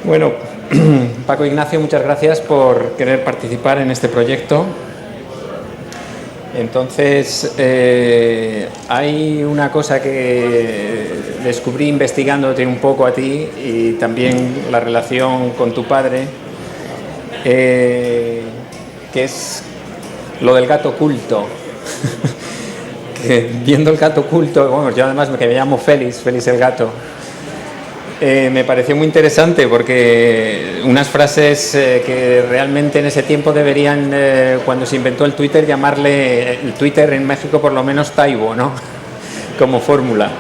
Bueno, Paco Ignacio, muchas gracias por querer participar en este proyecto. Entonces, hay una cosa que descubrí investigándote un poco a ti y también la relación con tu padre, que es lo del gato oculto. Que viendo el gato oculto, bueno, yo además que me llamo Félix el gato, me pareció muy interesante porque unas frases que realmente en ese tiempo deberían, cuando se inventó el Twitter, llamarle el Twitter en México por lo menos Taibo, ¿no? Como fórmula.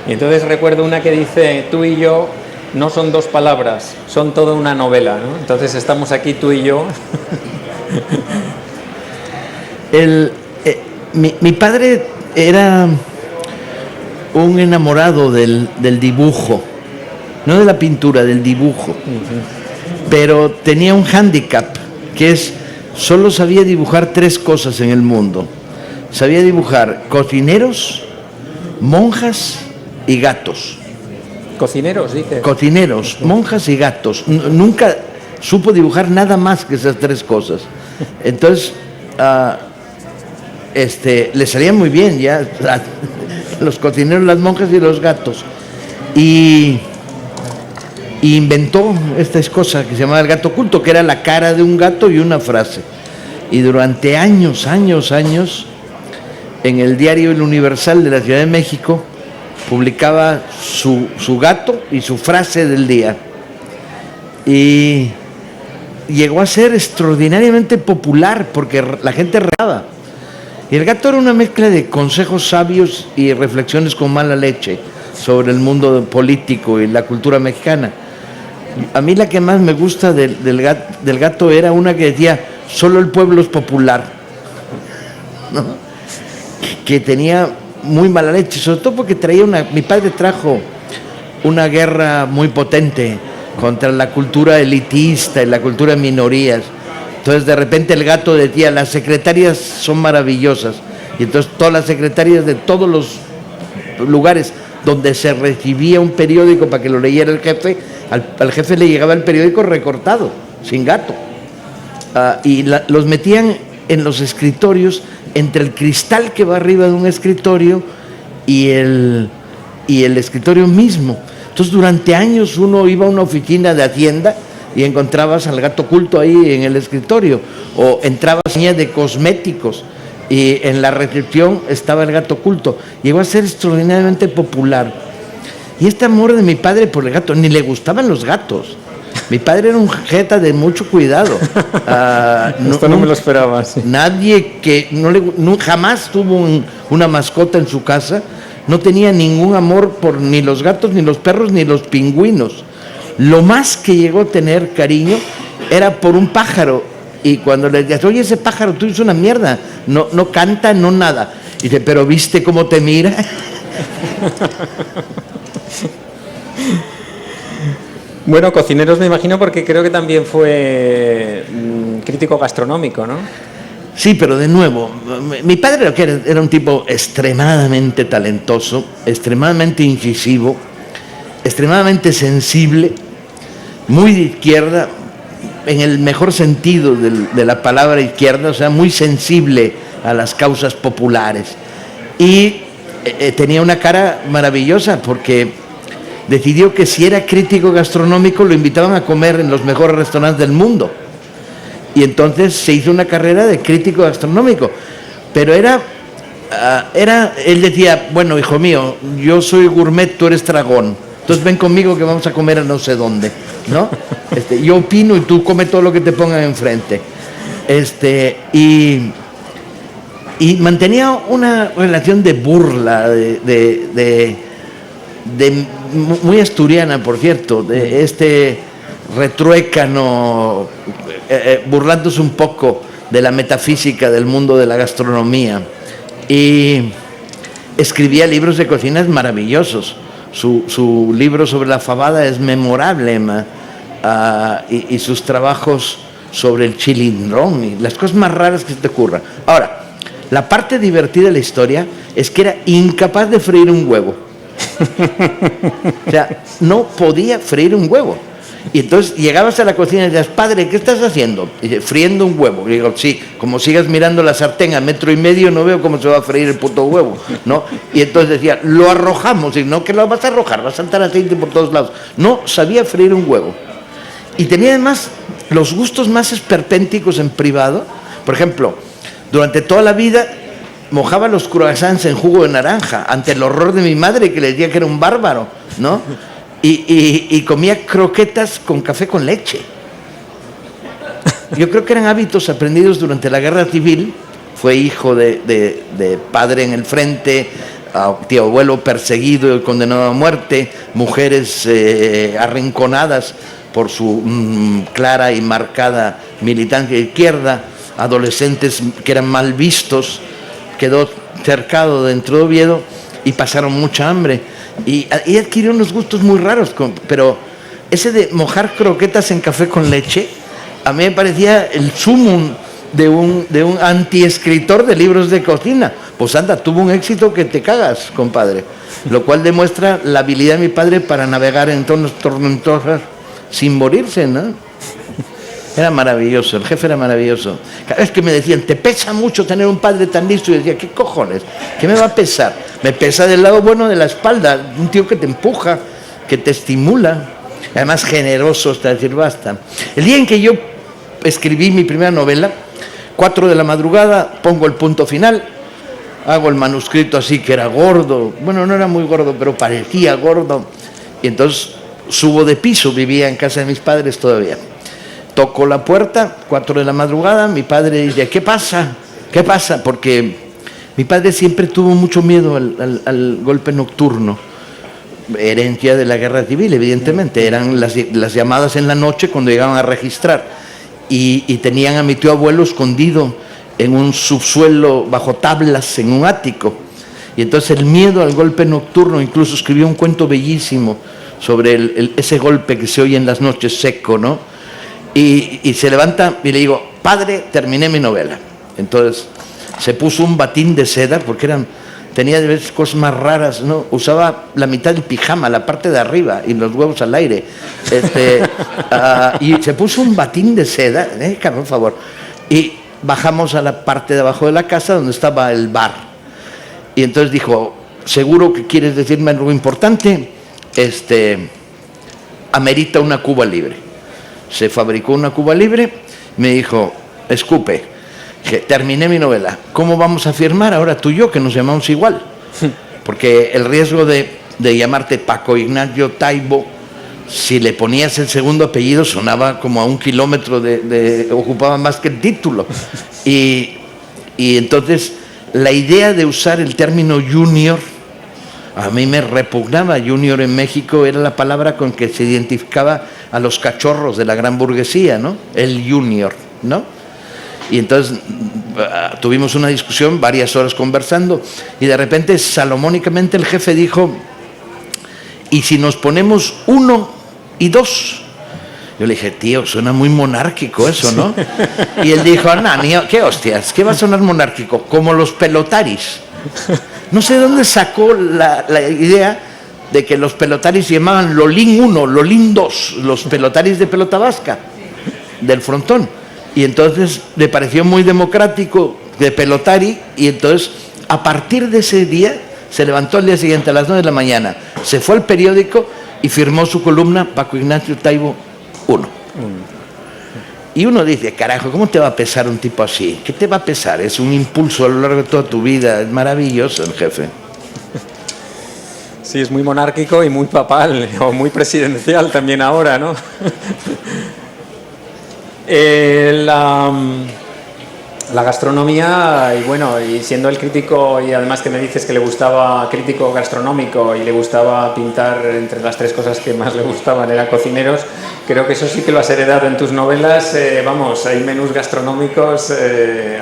Y entonces recuerdo una que dice: tú y yo no son dos palabras, son toda una novela, ¿no? Entonces estamos aquí tú y yo. Mi padre era un enamorado del dibujo. No de la pintura, del dibujo. Pero tenía un hándicap, que es, solo sabía dibujar 3 cosas en el mundo. Sabía dibujar cocineros, monjas y gatos. ¿Cocineros, dice? Cocineros, monjas y gatos. Nunca supo dibujar nada más que esas 3 cosas. Entonces, le salían muy bien ya los cocineros, las monjas y los gatos. Y inventó esta cosa que se llamaba el gato oculto, que era la cara de un gato y una frase. Y durante años, en el diario El Universal de la Ciudad de México, publicaba su gato y su frase del día. Y llegó a ser extraordinariamente popular porque la gente reaba. Y el gato era una mezcla de consejos sabios y reflexiones con mala leche sobre el mundo político y la cultura mexicana. A mí la que más me gusta del gato era una que decía: solo el pueblo es popular, ¿no? Que tenía muy mala leche, sobre todo porque mi padre trajo una guerra muy potente contra la cultura elitista y la cultura de minorías. Entonces de repente el gato decía: las secretarias son maravillosas. Y entonces todas las secretarias de todos los lugares donde se recibía un periódico para que lo leyera el jefe, al jefe le llegaba el periódico recortado, sin gato. Los metían en los escritorios, entre el cristal que va arriba de un escritorio y el escritorio mismo. Entonces durante años uno iba a una oficina de Hacienda y encontrabas al gato oculto ahí en el escritorio, o entrabas a una de cosméticos y en la recepción estaba el gato oculto. Llegó a ser extraordinariamente popular. Y este amor de mi padre por el gato, ni le gustaban los gatos. Mi padre era un jeta de mucho cuidado. Esto no me lo esperaba. Sí. Nadie que jamás tuvo una mascota en su casa, no tenía ningún amor por ni los gatos, ni los perros, ni los pingüinos. Lo más que llegó a tener cariño era por un pájaro. Y cuando le decías: oye, ese pájaro tuyo es una mierda, no canta, no nada. Y dice: pero ¿viste cómo te mira? Bueno, cocineros me imagino, porque creo que también fue crítico gastronómico, ¿no? Sí, pero de nuevo, mi padre era un tipo extremadamente talentoso, extremadamente incisivo, extremadamente sensible, muy de izquierda, en el mejor sentido de la palabra izquierda, o sea, muy sensible a las causas populares. Y tenía una cara maravillosa porque decidió que si era crítico gastronómico lo invitaban a comer en los mejores restaurantes del mundo. Y entonces se hizo una carrera de crítico gastronómico. Pero él decía: bueno, hijo mío, yo soy gourmet, tú eres dragón. Entonces ven conmigo que vamos a comer a no sé dónde, ¿no? Yo opino y tú come todo lo que te pongan enfrente. Y mantenía una relación de burla, muy asturiana, por cierto, de retruécano, burlándose un poco de la metafísica del mundo de la gastronomía. Y escribía libros de cocinas maravillosos. Su libro sobre la fabada es memorable, y sus trabajos sobre el chilindrón y las cosas más raras que se te ocurran. Ahora, la parte divertida de la historia es que era incapaz de freír un huevo. O sea, no podía freír un huevo. Y entonces llegabas a la cocina y decías, padre, ¿qué estás haciendo? Y dice, friendo un huevo. Y digo, sí, como sigas mirando la sartén a 1,5 metros, no veo cómo se va a freír el puto huevo, ¿no? Y entonces decía, lo arrojamos. Y no, que lo vas a arrojar, va a saltar aceite por todos lados. No, sabía freír un huevo. Y tenía además los gustos más esperpénticos en privado. Por ejemplo, durante toda la vida mojaba los croissants en jugo de naranja, ante el horror de mi madre, que le decía que era un bárbaro, ¿no? Y comía croquetas con café con leche. Yo creo que eran hábitos aprendidos durante la guerra civil. Fue hijo de padre en el frente, tío abuelo perseguido y condenado a muerte, mujeres arrinconadas por su clara y marcada militancia izquierda, adolescentes que eran mal vistos. Quedó cercado dentro de Oviedo y pasaron mucha hambre. Y adquirió unos gustos muy raros, pero ese de mojar croquetas en café con leche, a mí me parecía el sumum de un antiescritor de libros de cocina. Pues anda, tuvo un éxito que te cagas, compadre. Lo cual demuestra la habilidad de mi padre para navegar en entornos tormentosos sin morirse, ¿no? Era maravilloso, el jefe era maravilloso. Cada vez que me decían, te pesa mucho tener un padre tan listo, y decía, ¿qué cojones? ¿Qué me va a pesar? Me pesa del lado bueno de la espalda, un tío que te empuja, que te estimula, además generoso hasta decir basta. El día en que yo escribí mi primera novela, 4 de la madrugada, pongo el punto final, hago el manuscrito así, que era gordo, bueno, no era muy gordo, pero parecía gordo, y entonces subo de piso, vivía en casa de mis padres todavía. Toco la puerta, 4 de la madrugada, mi padre dice, ¿qué pasa? ¿Qué pasa? Porque mi padre siempre tuvo mucho miedo al golpe nocturno, herencia de la guerra civil, evidentemente. Eran las llamadas en la noche cuando llegaban a registrar, y tenían a mi tío abuelo escondido en un subsuelo bajo tablas, en un ático. Y entonces el miedo al golpe nocturno, incluso escribió un cuento bellísimo sobre ese golpe que se oye en las noches seco, ¿no? Y se levanta y le digo, padre, terminé mi novela. Entonces se puso un batín de seda, porque tenía de veces cosas más raras, ¿no? Usaba la mitad del pijama, la parte de arriba, y los huevos al aire. Y se puso un batín de seda, por favor. Y bajamos a la parte de abajo de la casa donde estaba el bar. Y entonces dijo, ¿seguro que quieres decirme algo importante? Amerita una Cuba libre. Se fabricó una Cuba libre, me dijo, escupe, que terminé mi novela. ¿Cómo vamos a firmar ahora tú y yo, que nos llamamos igual? Porque el riesgo de llamarte Paco Ignacio Taibo, si le ponías el segundo apellido, sonaba como a 1 kilómetro ocupaba más que el título. Y entonces la idea de usar el término junior, a mí me repugnaba. Junior en México era la palabra con que se identificaba a los cachorros de la gran burguesía, ¿no? El junior, ¿no? Y entonces tuvimos una discusión, varias horas conversando, y de repente, salomónicamente, el jefe dijo, ¿y si nos ponemos 1 y 2? Yo le dije, tío, suena muy monárquico eso, ¿no? Y él dijo, no, ¿qué hostias? ¿Qué va a sonar monárquico? Como los pelotaris. No sé de dónde sacó la idea de que los pelotaris se llamaban Lolín 1, Lolín 2, los pelotaris de pelota vasca, del frontón. Y entonces le pareció muy democrático de pelotari, y entonces a partir de ese día se levantó al día siguiente a las 9 de la mañana, se fue al periódico y firmó su columna Paco Ignacio Taibo 1. Y uno dice, carajo, ¿cómo te va a pesar un tipo así? ¿Qué te va a pesar? Es un impulso a lo largo de toda tu vida. Es maravilloso el jefe. Sí, es muy monárquico y muy papal, o muy presidencial también ahora, ¿no? La gastronomía, y bueno, y siendo el crítico, y además que me dices que le gustaba, crítico gastronómico, y le gustaba pintar, entre las 3 cosas que más le gustaban eran cocineros, creo que eso sí que lo has heredado en tus novelas. Vamos, hay menús gastronómicos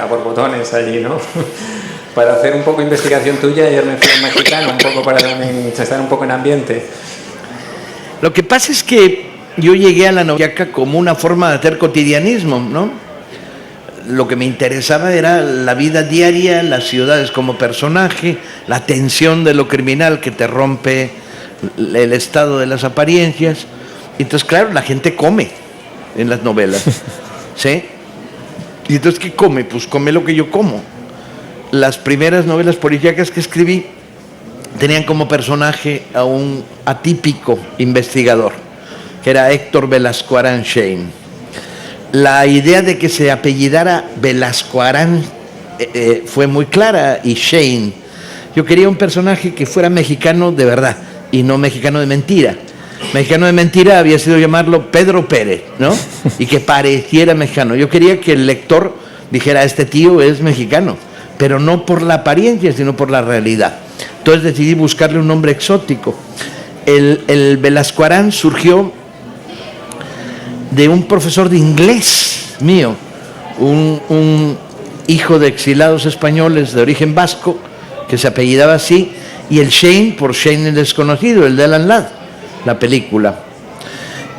a borbotones allí, ¿no? Para hacer un poco de investigación tuya, ayer me fui al mexicano, un poco para estar un poco en ambiente. Lo que pasa es que yo llegué a la novela como una forma de hacer cotidianismo, ¿no? Lo que me interesaba era la vida diaria, las ciudades como personaje, la tensión de lo criminal que te rompe el estado de las apariencias. Entonces, claro, la gente come en las novelas, ¿sí? Y entonces, ¿qué come? Pues come lo que yo como. Las primeras novelas policíacas que escribí tenían como personaje a un atípico investigador, que era Héctor Velasco Arán Shane. La idea de que se apellidara Velasco Arán fue muy clara, y Shane. Yo quería un personaje que fuera mexicano de verdad y no mexicano de mentira. Mexicano de mentira había sido llamarlo Pedro Pérez, ¿no? Y que pareciera mexicano. Yo quería que el lector dijera, este tío es mexicano, pero no por la apariencia, sino por la realidad. Entonces decidí buscarle un nombre exótico. El Velasco Arán surgió de un profesor de inglés mío, un hijo de exilados españoles de origen vasco, que se apellidaba así, y el Shane por Shane el desconocido, el de Alan Ladd, la película.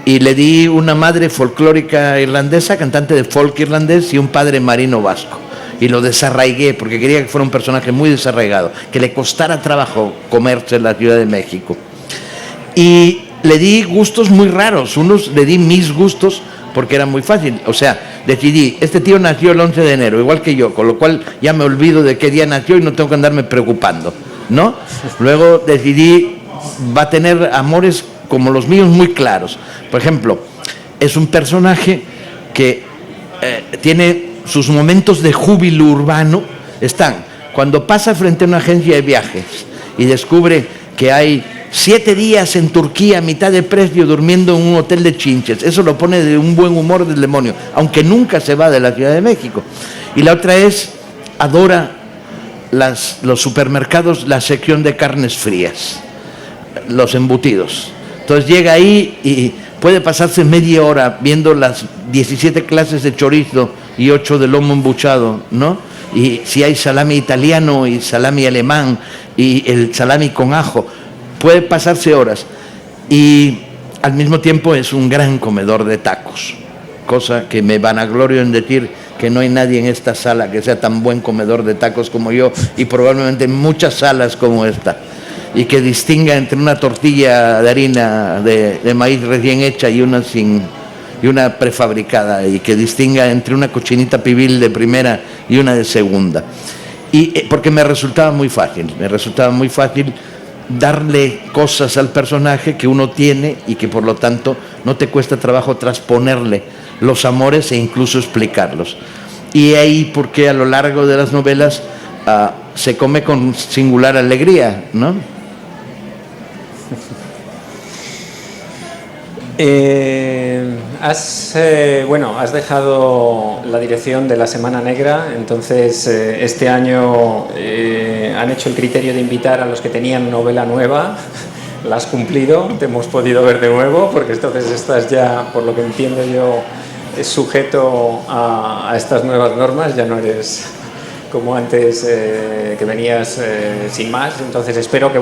Y le di una madre folclórica irlandesa, cantante de folk irlandés, y un padre marino vasco. Y lo desarraigué porque quería que fuera un personaje muy desarraigado, que le costara trabajo comerse en la Ciudad de México. Y le di gustos muy raros. Unos le di mis gustos porque era muy fácil. O sea, decidí, este tío nació el 11 de enero, igual que yo, con lo cual ya me olvido de qué día nació y no tengo que andarme preocupando, ¿no? Luego decidí, va a tener amores como los míos muy claros. Por ejemplo, es un personaje que tiene sus momentos de júbilo urbano. Están cuando pasa frente a una agencia de viajes y descubre que hay 7 días en Turquía a mitad de precio durmiendo en un hotel de chinches. Eso lo pone de un buen humor del demonio, aunque nunca se va de la Ciudad de México. Y la otra es, adora los supermercados, la sección de carnes frías, los embutidos. Entonces llega ahí y puede pasarse media hora viendo las 17 clases de chorizo y 8 de lomo embuchado, ¿no? Y si hay salami italiano y salami alemán y el salami con ajo, puede pasarse horas. Y al mismo tiempo es un gran comedor de tacos, cosa que me vanaglorio en decir que no hay nadie en esta sala que sea tan buen comedor de tacos como yo, y probablemente en muchas salas como esta, y que distinga entre una tortilla de harina de maíz recién hecha y una prefabricada, y que distinga entre una cochinita pibil de primera y una de segunda. Y porque me resultaba muy fácil darle cosas al personaje que uno tiene y que por lo tanto no te cuesta trabajo transponerle los amores e incluso explicarlos. Y ahí porque a lo largo de las novelas se come con singular alegría, ¿no? Has dejado la dirección de La Semana Negra, entonces este año han hecho el criterio de invitar a los que tenían novela nueva. La has cumplido, te hemos podido ver de nuevo, porque entonces estás ya, por lo que entiendo yo, sujeto a estas nuevas normas, ya no eres como antes que venías sin más. Entonces espero que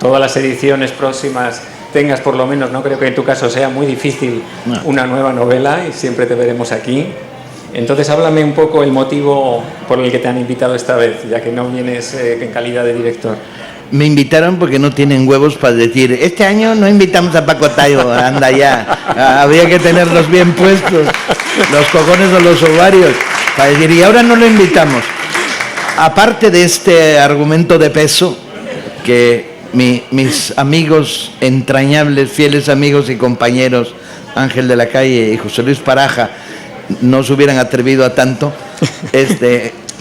todas las ediciones próximas tengas por lo menos, no creo que en tu caso sea muy difícil, una nueva novela, y siempre te veremos aquí. Entonces háblame un poco el motivo por el que te han invitado esta vez, ya que no vienes en calidad de director. Me invitaron porque no tienen huevos para decir, este año no invitamos a Paco Tayo, anda ya, había que tenerlos bien puestos, los cojones o los ovarios, para decir, y ahora no lo invitamos. Aparte de este argumento de peso, que mis amigos entrañables, fieles amigos y compañeros, Ángel de la Calle y José Luis Paraja, no se hubieran atrevido a tanto,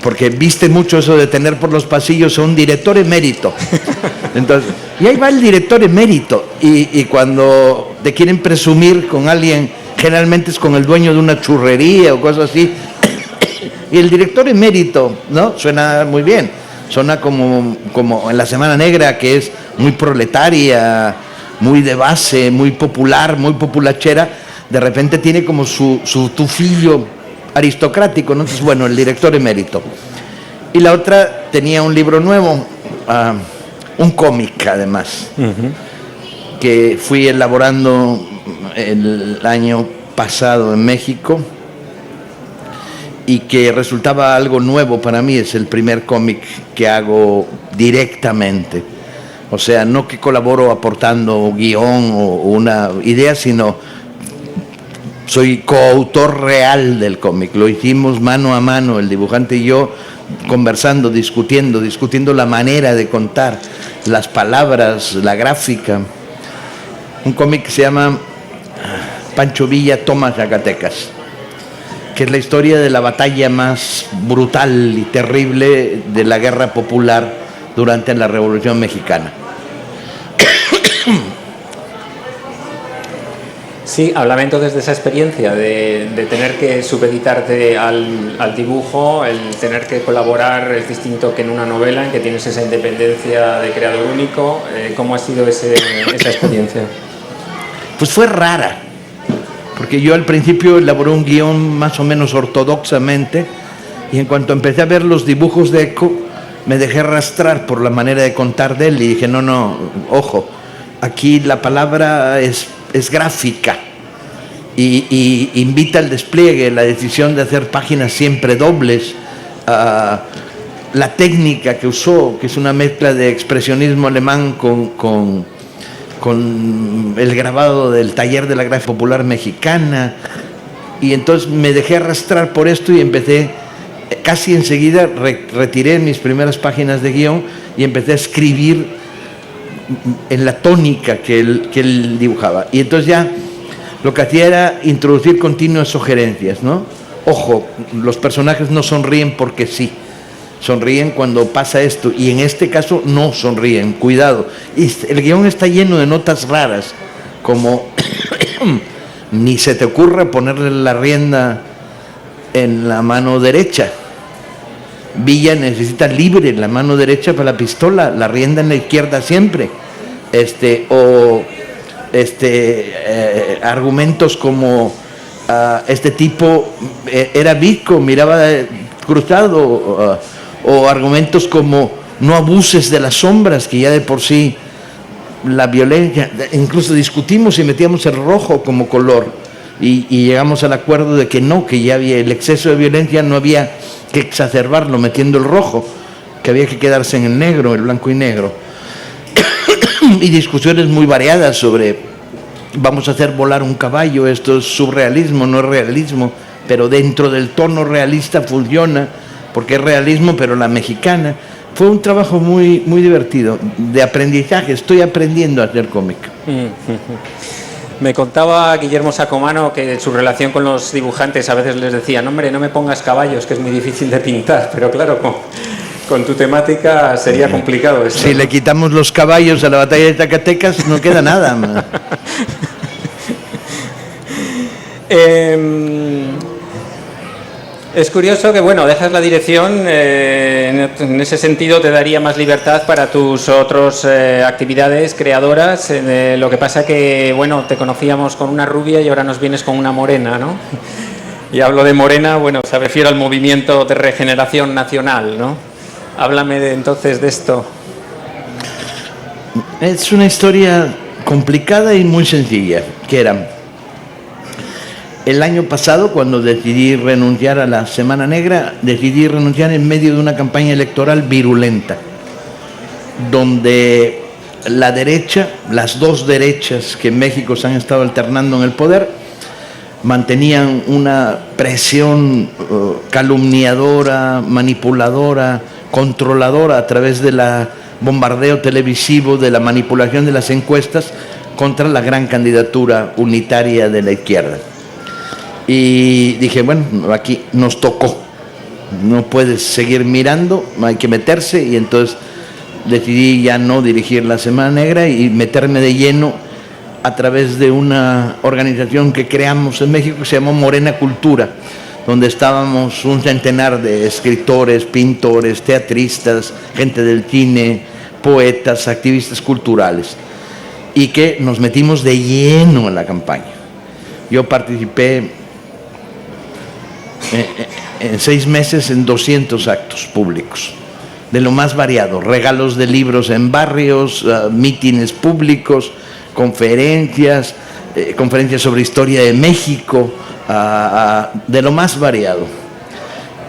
porque viste mucho eso de tener por los pasillos a un director emérito. Entonces, y ahí va el director emérito, y cuando te quieren presumir con alguien, generalmente es con el dueño de una churrería o cosas así, y el director emérito, ¿no? Suena muy bien, suena como en La Semana Negra, que es muy proletaria, muy de base, muy popular, muy populachera. De repente tiene como su tufillo aristocrático, ¿no? Entonces, el director emérito. Y la otra tenía un libro nuevo, un cómic además, que fui elaborando el año pasado en México y que resultaba algo nuevo para mí. Es el primer cómic que hago directamente O sea, no que colaboro aportando guión o una idea, sino soy coautor real del cómic. Lo hicimos mano a mano, el dibujante y yo, conversando, discutiendo la manera de contar, las palabras, la gráfica. Un cómic que se llama Pancho Villa toma Zacatecas, que es la historia de la batalla más brutal y terrible de la guerra popular durante la Revolución Mexicana. Sí, háblame entonces de esa experiencia, de tener que supeditarte al dibujo, el tener que colaborar es distinto que en una novela en que tienes esa independencia de creador único. ¿Cómo ha sido esa experiencia? Pues fue rara, porque yo al principio elaboré un guión más o menos ortodoxamente y en cuanto empecé a ver los dibujos de Eco me dejé arrastrar por la manera de contar de él y dije, no, ojo, aquí la palabra es gráfica y invita al despliegue, la decisión de hacer páginas siempre dobles, la técnica que usó, que es una mezcla de expresionismo alemán con el grabado del taller de la gráfica popular mexicana, y entonces me dejé arrastrar por esto y empecé, casi enseguida retiré mis primeras páginas de guión y empecé a escribir en la tónica que él dibujaba. Y entonces ya lo que hacía era introducir continuas sugerencias, ¿no? Ojo, los personajes no sonríen porque sí, sonríen cuando pasa esto, y en este caso no sonríen, cuidado. Y el guión está lleno de notas raras, como ni se te ocurra ponerle la rienda en la mano derecha. Villa necesita libre la mano derecha para la pistola, la rienda en la izquierda siempre. Argumentos como este tipo era visco, miraba cruzado, o argumentos como no abuses de las sombras, que ya de por sí la violencia, incluso discutimos y metíamos el rojo como color y llegamos al acuerdo de que no, que ya había el exceso de violencia, no había que exacerbarlo metiendo el rojo, que había que quedarse en el negro, el blanco y negro. Y discusiones muy variadas sobre vamos a hacer volar un caballo, esto es surrealismo, no es realismo, pero dentro del tono realista funciona, porque es realismo, pero la mexicana. Fue un trabajo muy, muy divertido, de aprendizaje. Estoy aprendiendo a hacer cómic. Me contaba Guillermo Sacomano que su relación con los dibujantes a veces les decía, no, hombre, no me pongas caballos, que es muy difícil de pintar, pero claro, con tu temática sería complicado esto. Si le quitamos los caballos a la batalla de Zacatecas, no queda nada. Es curioso que, bueno, dejas la dirección, en ese sentido te daría más libertad para tus otras actividades creadoras. Lo que pasa que, bueno, te conocíamos con una rubia y ahora nos vienes con una morena, ¿no? Y hablo de morena, bueno, se refiere al movimiento de regeneración nacional, ¿no? Háblame entonces de esto. Es una historia complicada y muy sencilla, que era... El año pasado, cuando decidí renunciar a la Semana Negra, decidí renunciar en medio de una campaña electoral virulenta, donde la derecha, las dos derechas que en México se han estado alternando en el poder, mantenían una presión calumniadora, manipuladora, controladora a través del bombardeo televisivo, de la manipulación de las encuestas contra la gran candidatura unitaria de la izquierda. Y dije, bueno, aquí nos tocó, no puedes seguir mirando, hay que meterse, y entonces decidí ya no dirigir la Semana Negra y meterme de lleno a través de una organización que creamos en México que se llamó Morena Cultura, donde estábamos un centenar de escritores, pintores, teatristas, gente del cine, poetas, activistas culturales, y que nos metimos de lleno en la campaña. Yo participé en 6 meses en 200 actos públicos, de lo más variado, regalos de libros en barrios, mítines públicos, conferencias sobre historia de México, de lo más variado.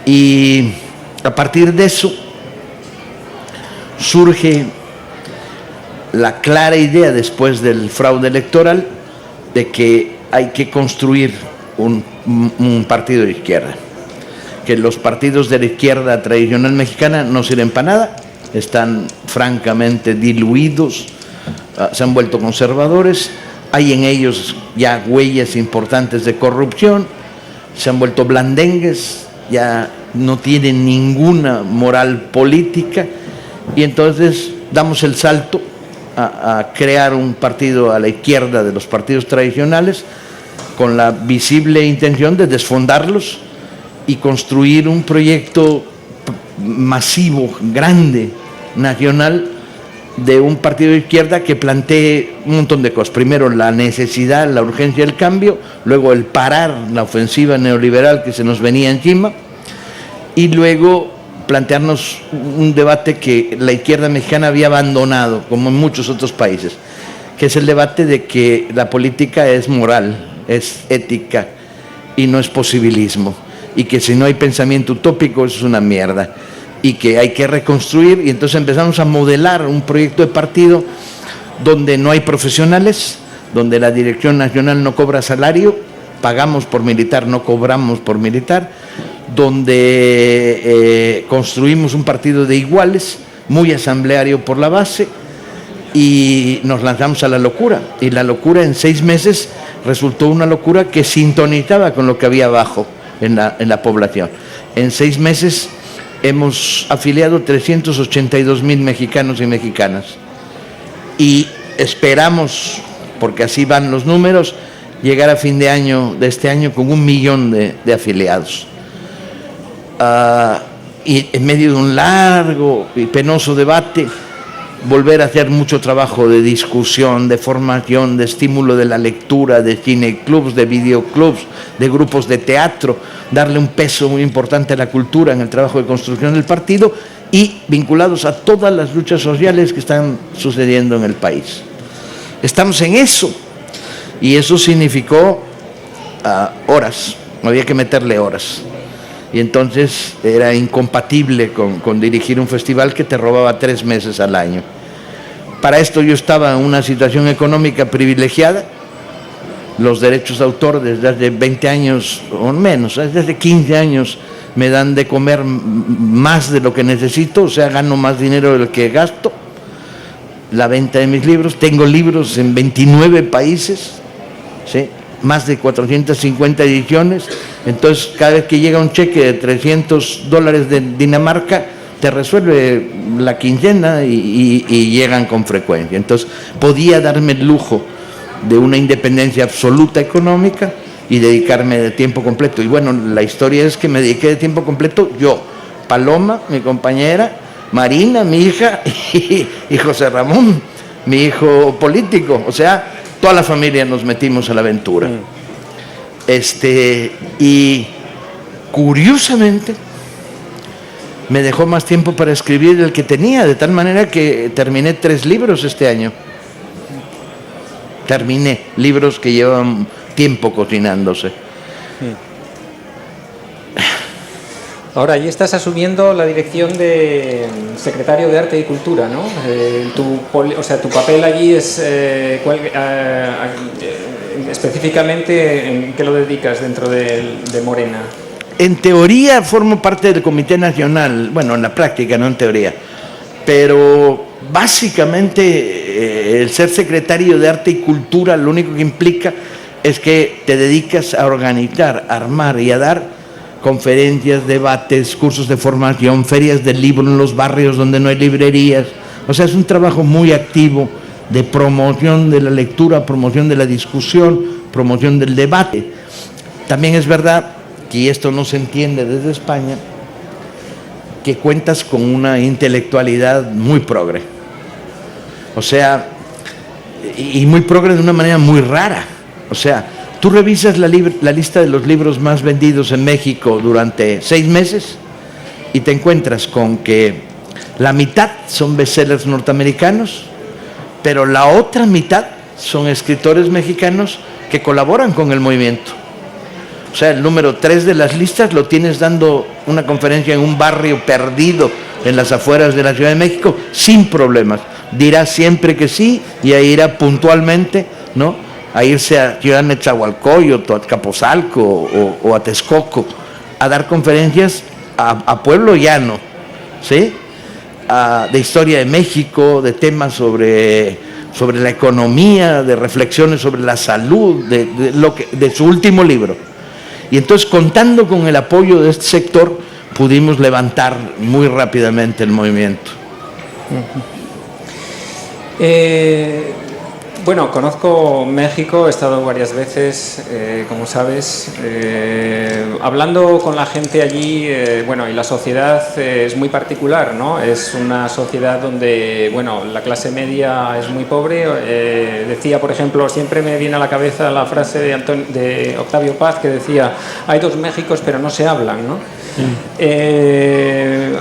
Y a partir de eso surge la clara idea después del fraude electoral de que hay que construir un partido de izquierda, que los partidos de la izquierda tradicional mexicana no sirven para nada, están francamente diluidos, se han vuelto conservadores, hay en ellos ya huellas importantes de corrupción, se han vuelto blandengues, ya no tienen ninguna moral política, y entonces damos el salto a crear un partido a la izquierda de los partidos tradicionales con la visible intención de desfondarlos y construir un proyecto masivo, grande, nacional, de un partido de izquierda que plantee un montón de cosas. Primero, la necesidad, la urgencia del cambio, luego el parar la ofensiva neoliberal que se nos venía encima, y luego plantearnos un debate que la izquierda mexicana había abandonado, como en muchos otros países, que es el debate de que la política es moral, es ética y no es posibilismo, y que si no hay pensamiento utópico eso es una mierda, y que hay que reconstruir. Y entonces empezamos a modelar un proyecto de partido donde no hay profesionales, donde la dirección nacional no cobra salario, pagamos por militar, no cobramos por militar, donde construimos un partido de iguales, muy asambleario por la base, y nos lanzamos a la locura. Y la locura en 6 meses resultó una locura que sintonizaba con lo que había abajo en la población. En 6 meses hemos afiliado 382,000 mexicanos y mexicanas, y esperamos, porque así van los números, llegar a fin de año, de este año, con 1 millón de afiliados. Y en medio de un largo y penoso debate, volver a hacer mucho trabajo de discusión, de formación, de estímulo de la lectura, de cineclubs, de videoclubs, de grupos de teatro, darle un peso muy importante a la cultura en el trabajo de construcción del partido, y vinculados a todas las luchas sociales que están sucediendo en el país. Estamos en eso, y eso significó horas, había que meterle horas. Y entonces era incompatible con dirigir un festival que te robaba 3 meses al año. Para esto yo estaba en una situación económica privilegiada. Los derechos de autor desde hace 20 años o menos, desde hace 15 años me dan de comer más de lo que necesito, o sea, gano más dinero del que gasto. La venta de mis libros, tengo libros en 29 países, ¿sí? Más de 450 ediciones. Entonces, cada vez que llega un cheque de $300 de Dinamarca, te resuelve la quincena y llegan con frecuencia. Entonces, podía darme el lujo de una independencia absoluta económica y dedicarme de tiempo completo. Y bueno, la historia es que me dediqué de tiempo completo yo, Paloma, mi compañera, Marina, mi hija, y José Ramón, mi hijo político. O sea, toda la familia nos metimos a la aventura. Y curiosamente me dejó más tiempo para escribir del que tenía, de tal manera que terminé 3 libros este año. Terminé libros que llevan tiempo cocinándose. Ahora, ahí estás asumiendo la dirección de secretario de Arte y Cultura, ¿no? Tu papel allí es específicamente, ¿en qué lo dedicas dentro de Morena? En teoría formo parte del Comité Nacional, bueno, en la práctica, no en teoría, pero básicamente el ser secretario de Arte y Cultura lo único que implica es que te dedicas a organizar, a armar y a dar conferencias, debates, cursos de formación, ferias del libro en los barrios donde no hay librerías. O sea, es un trabajo muy activo de promoción de la lectura, promoción de la discusión, promoción del debate. También es verdad, y esto no se entiende desde España, que cuentas con una intelectualidad muy progre. O sea, y muy progre de una manera muy rara. O sea, tú revisas la lista de los libros más vendidos en México durante 6 meses y te encuentras con que la mitad son bestsellers norteamericanos, pero la otra mitad son escritores mexicanos que colaboran con el movimiento. O sea, el número 3 de las listas lo tienes dando una conferencia en un barrio perdido en las afueras de la Ciudad de México, sin problemas. Dirá siempre que sí y ahí irá puntualmente, ¿no?, a irse a Ciudad de Nezahualcóyotl, a Azcapotzalco o a Texcoco, a dar conferencias a pueblo llano, ¿sí?, de historia de México, de temas sobre la economía, de reflexiones sobre la salud, de su último libro. Y entonces, contando con el apoyo de este sector, pudimos levantar muy rápidamente el movimiento. Bueno, conozco México, he estado varias veces, como sabes, hablando con la gente allí, bueno, y la sociedad es muy particular, ¿no? Es una sociedad donde, bueno, la clase media es muy pobre. Decía, por ejemplo, siempre me viene a la cabeza la frase de Octavio Paz, que decía: hay dos Méxicos pero no se hablan, ¿no?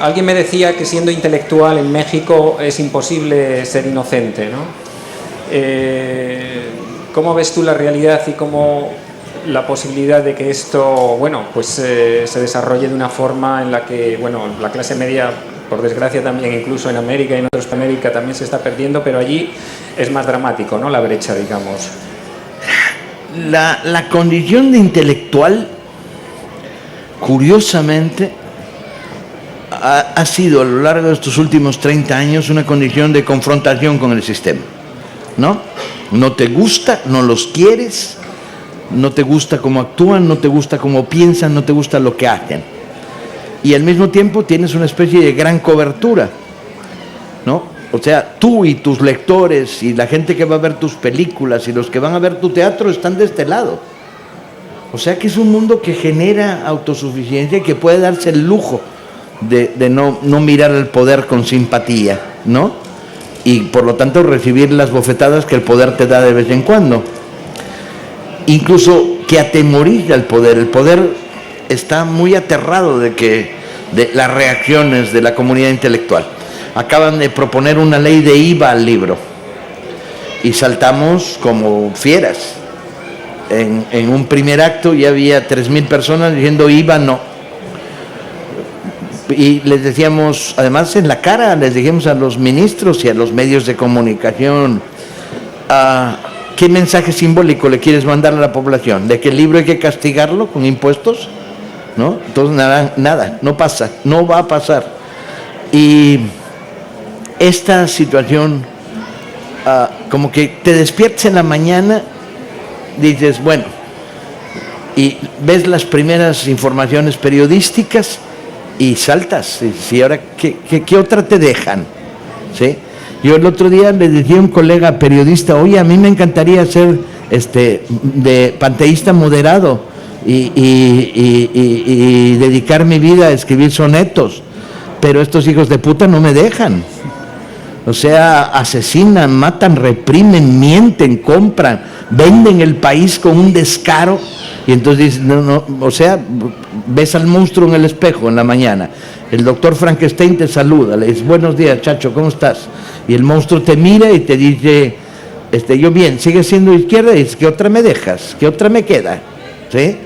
Alguien me decía que siendo intelectual en México es imposible ser inocente, ¿no? ¿Cómo ves tú la realidad y cómo la posibilidad de que esto, bueno, pues se desarrolle de una forma en la que, bueno, la clase media, por desgracia también, incluso en América y en otros América también se está perdiendo, pero allí es más dramático, ¿no?, la brecha, digamos? La condición de intelectual, curiosamente, ha sido a lo largo de estos últimos 30 años una condición de confrontación con el sistema, ¿no? No te gusta, no los quieres, no te gusta cómo actúan, no te gusta cómo piensan, no te gusta lo que hacen. Y al mismo tiempo tienes una especie de gran cobertura, ¿no? O sea, tú y tus lectores y la gente que va a ver tus películas y los que van a ver tu teatro están de este lado. O sea que es un mundo que genera autosuficiencia y que puede darse el lujo de no mirar el poder con simpatía, ¿no? Y por lo tanto recibir las bofetadas que el poder te da de vez en cuando. Incluso que atemoriza el poder. El poder está muy aterrado de las reacciones de la comunidad intelectual. Acaban de proponer una ley de IVA al libro y saltamos como fieras. En un primer acto ya había 3.000 personas diciendo IVA no. Y les decíamos, además en la cara, les dijimos a los ministros y a los medios de comunicación, ¿qué mensaje simbólico le quieres mandar a la población? ¿De que el libro hay que castigarlo con impuestos? ¿No? Entonces nada, no pasa, no va a pasar. Y esta situación, como que te despiertas en la mañana, dices, bueno, y ves las primeras informaciones periodísticas y saltas, y ahora ¿qué otra te dejan? ¿Sí? Yo el otro día le decía a un colega periodista, oye, a mí me encantaría ser de panteísta moderado y dedicar mi vida a escribir sonetos, pero estos hijos de puta no me dejan. O sea, asesinan, matan, reprimen, mienten, compran, venden el país con un descaro. Y entonces dices, no, o sea, ves al monstruo en el espejo en la mañana. El doctor Frankenstein te saluda, le dices, buenos días, chacho, ¿cómo estás? Y el monstruo te mira y te dice, yo bien, sigues siendo izquierda, y dices, ¿qué otra me dejas? ¿Qué otra me queda? ¿Sí?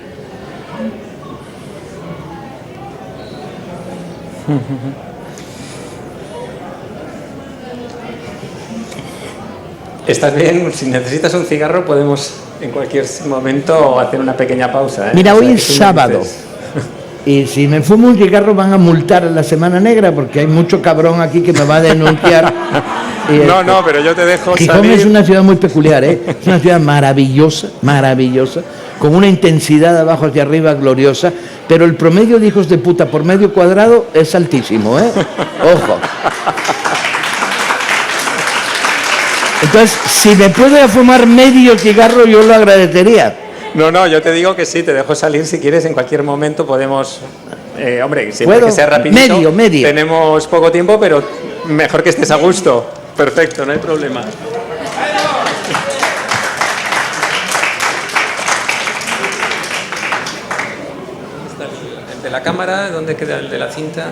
¿Estás bien? Si necesitas un cigarro podemos en cualquier momento hacer una pequeña pausa, ¿eh? Mira, hoy es sábado y si me fumo un cigarro van a multar a la Semana Negra porque hay mucho cabrón aquí que me va a denunciar. No, pero yo te dejo Gijón salir. Es una ciudad muy peculiar, ¿eh? Es una ciudad maravillosa, con una intensidad de abajo hacia arriba gloriosa, pero el promedio de hijos de puta por metro cuadrado es altísimo, ¿eh? Ojo. Entonces, si me puede fumar medio cigarro, yo lo agradecería. No, yo te digo que sí, te dejo salir si quieres, en cualquier momento podemos... hombre, siempre ¿puedo? Que sea rapidito. Medio. Tenemos poco tiempo, pero mejor que estés a gusto. Perfecto, no hay problema. El de la cámara, ¿dónde queda el de la cinta?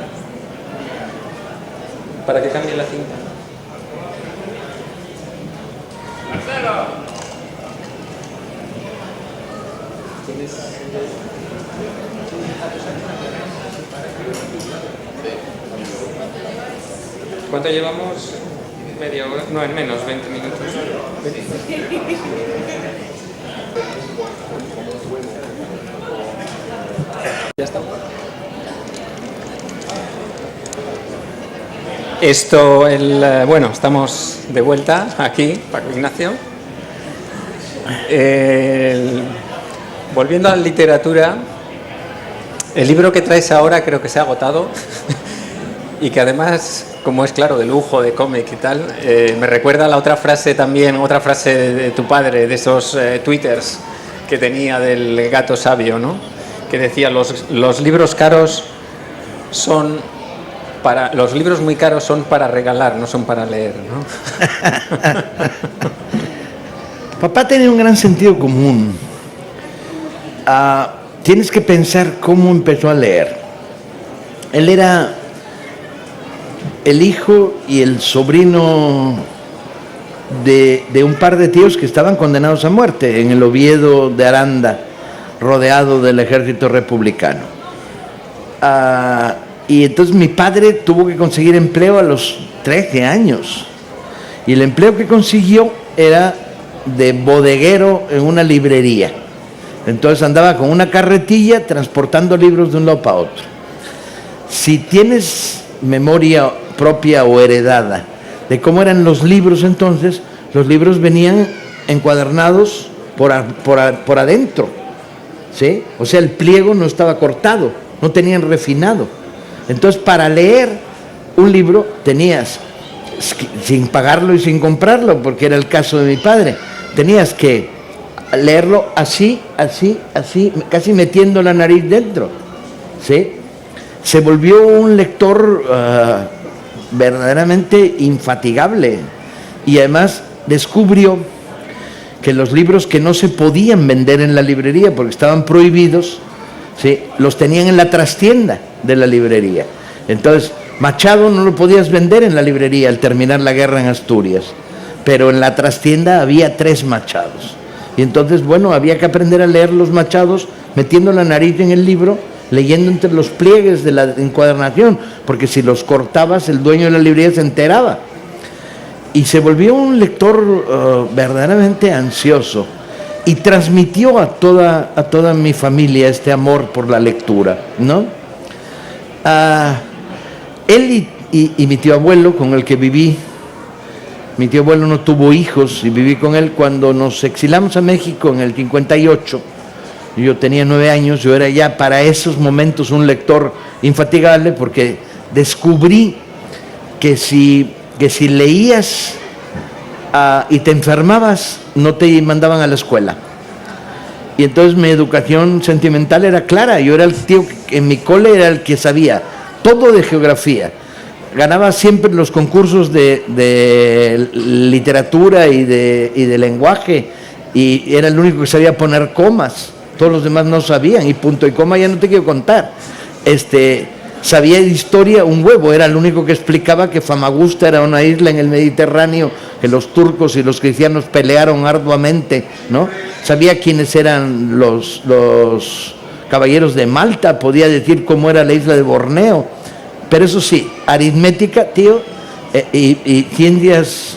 Para que cambie la cinta. ¿Cuánto llevamos? Media hora, no, en menos, 20 minutos. Ya está. Bueno, estamos de vuelta aquí, Paco Ignacio. Volviendo a la literatura, el libro que traes ahora creo que se ha agotado y que además, como es claro, de lujo, de cómic y tal, me recuerda a la otra frase también, otra frase de tu padre, de esos twitters que tenía del gato sabio, ¿no? Que decía, los libros caros son para... Los libros muy caros son para regalar, no son para leer, ¿no? Papá tenía un gran sentido común. Tienes que pensar cómo empezó a leer. Él era el hijo y el sobrino de un par de tíos que estaban condenados a muerte en el Oviedo de Aranda, rodeado del ejército republicano. Y entonces mi padre tuvo que conseguir empleo a los 13 años. Y el empleo que consiguió era de bodeguero en una librería. Entonces andaba con una carretilla transportando libros de un lado para otro. Si tienes memoria propia o heredada de cómo eran los libros entonces, los libros venían encuadernados por adentro, ¿sí? O sea, el pliego no estaba cortado, no tenían refinado. Entonces, para leer un libro tenías, sin pagarlo y sin comprarlo, porque era el caso de mi padre, tenías que leerlo así, casi metiendo la nariz dentro, ¿sí? Se volvió un lector verdaderamente infatigable y además descubrió que los libros que no se podían vender en la librería porque estaban prohibidos, ¿sí?, los tenían en la trastienda de la librería. Entonces, Machado no lo podías vender en la librería al terminar la guerra en Asturias, pero en la trastienda había 3 Machados. Y entonces, bueno, había que aprender a leer los Machados metiendo la nariz en el libro, leyendo entre los pliegues de la encuadernación, porque si los cortabas el dueño de la librería se enteraba. Y se volvió un lector verdaderamente ansioso y transmitió a toda mi familia este amor por la lectura, ¿no? Él y mi tío abuelo, con el que viví, mi tío abuelo no tuvo hijos y viví con él cuando nos exilamos a México en el 58. Yo tenía 9 años, yo era ya para esos momentos un lector infatigable porque descubrí que si leías y te enfermabas, no te mandaban a la escuela. Y entonces mi educación sentimental era clara. Yo era el tío que en mi cole era el que sabía todo de geografía. Ganaba siempre los concursos de literatura y de lenguaje y era el único que sabía poner comas. Todos los demás no sabían, y punto y coma ya no te quiero contar. Sabía de historia un huevo, era el único que explicaba que Famagusta era una isla en el Mediterráneo, que los turcos y los cristianos pelearon arduamente, ¿no? Sabía quiénes eran los caballeros de Malta, podía decir cómo era la isla de Borneo, pero eso sí, aritmética, tío, y ciencias,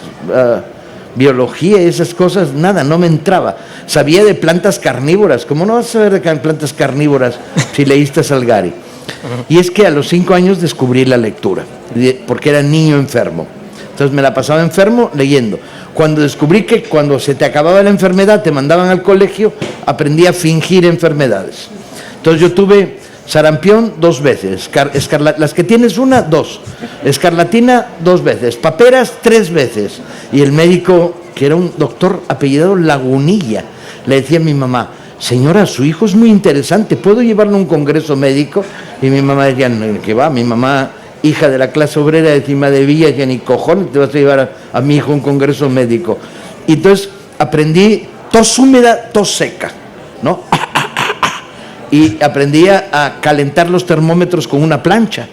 biología y esas cosas, nada, no me entraba. Sabía de plantas carnívoras. ¿Cómo no vas a saber de plantas carnívoras si leíste a Salgari? Y es que a los 5 años descubrí la lectura, porque era niño enfermo. Entonces me la pasaba enfermo leyendo. Cuando descubrí que cuando se te acababa la enfermedad te mandaban al colegio, aprendí a fingir enfermedades. Entonces yo tuve sarampión 2 veces, las que tienes 1, 2, escarlatina 2 veces, paperas 3 veces. Y el médico, que era un doctor apellidado Lagunilla, le decía a mi mamá: señora, su hijo es muy interesante, ¿puedo llevarlo a un congreso médico? Y mi mamá decía: no, ¿qué va? Mi mamá, hija de la clase obrera de Cima de Villa, decía: ni cojones te vas a llevar a mi hijo a un congreso médico. Y entonces aprendí tos húmeda, tos seca, ¿no? Y aprendí a calentar los termómetros con una plancha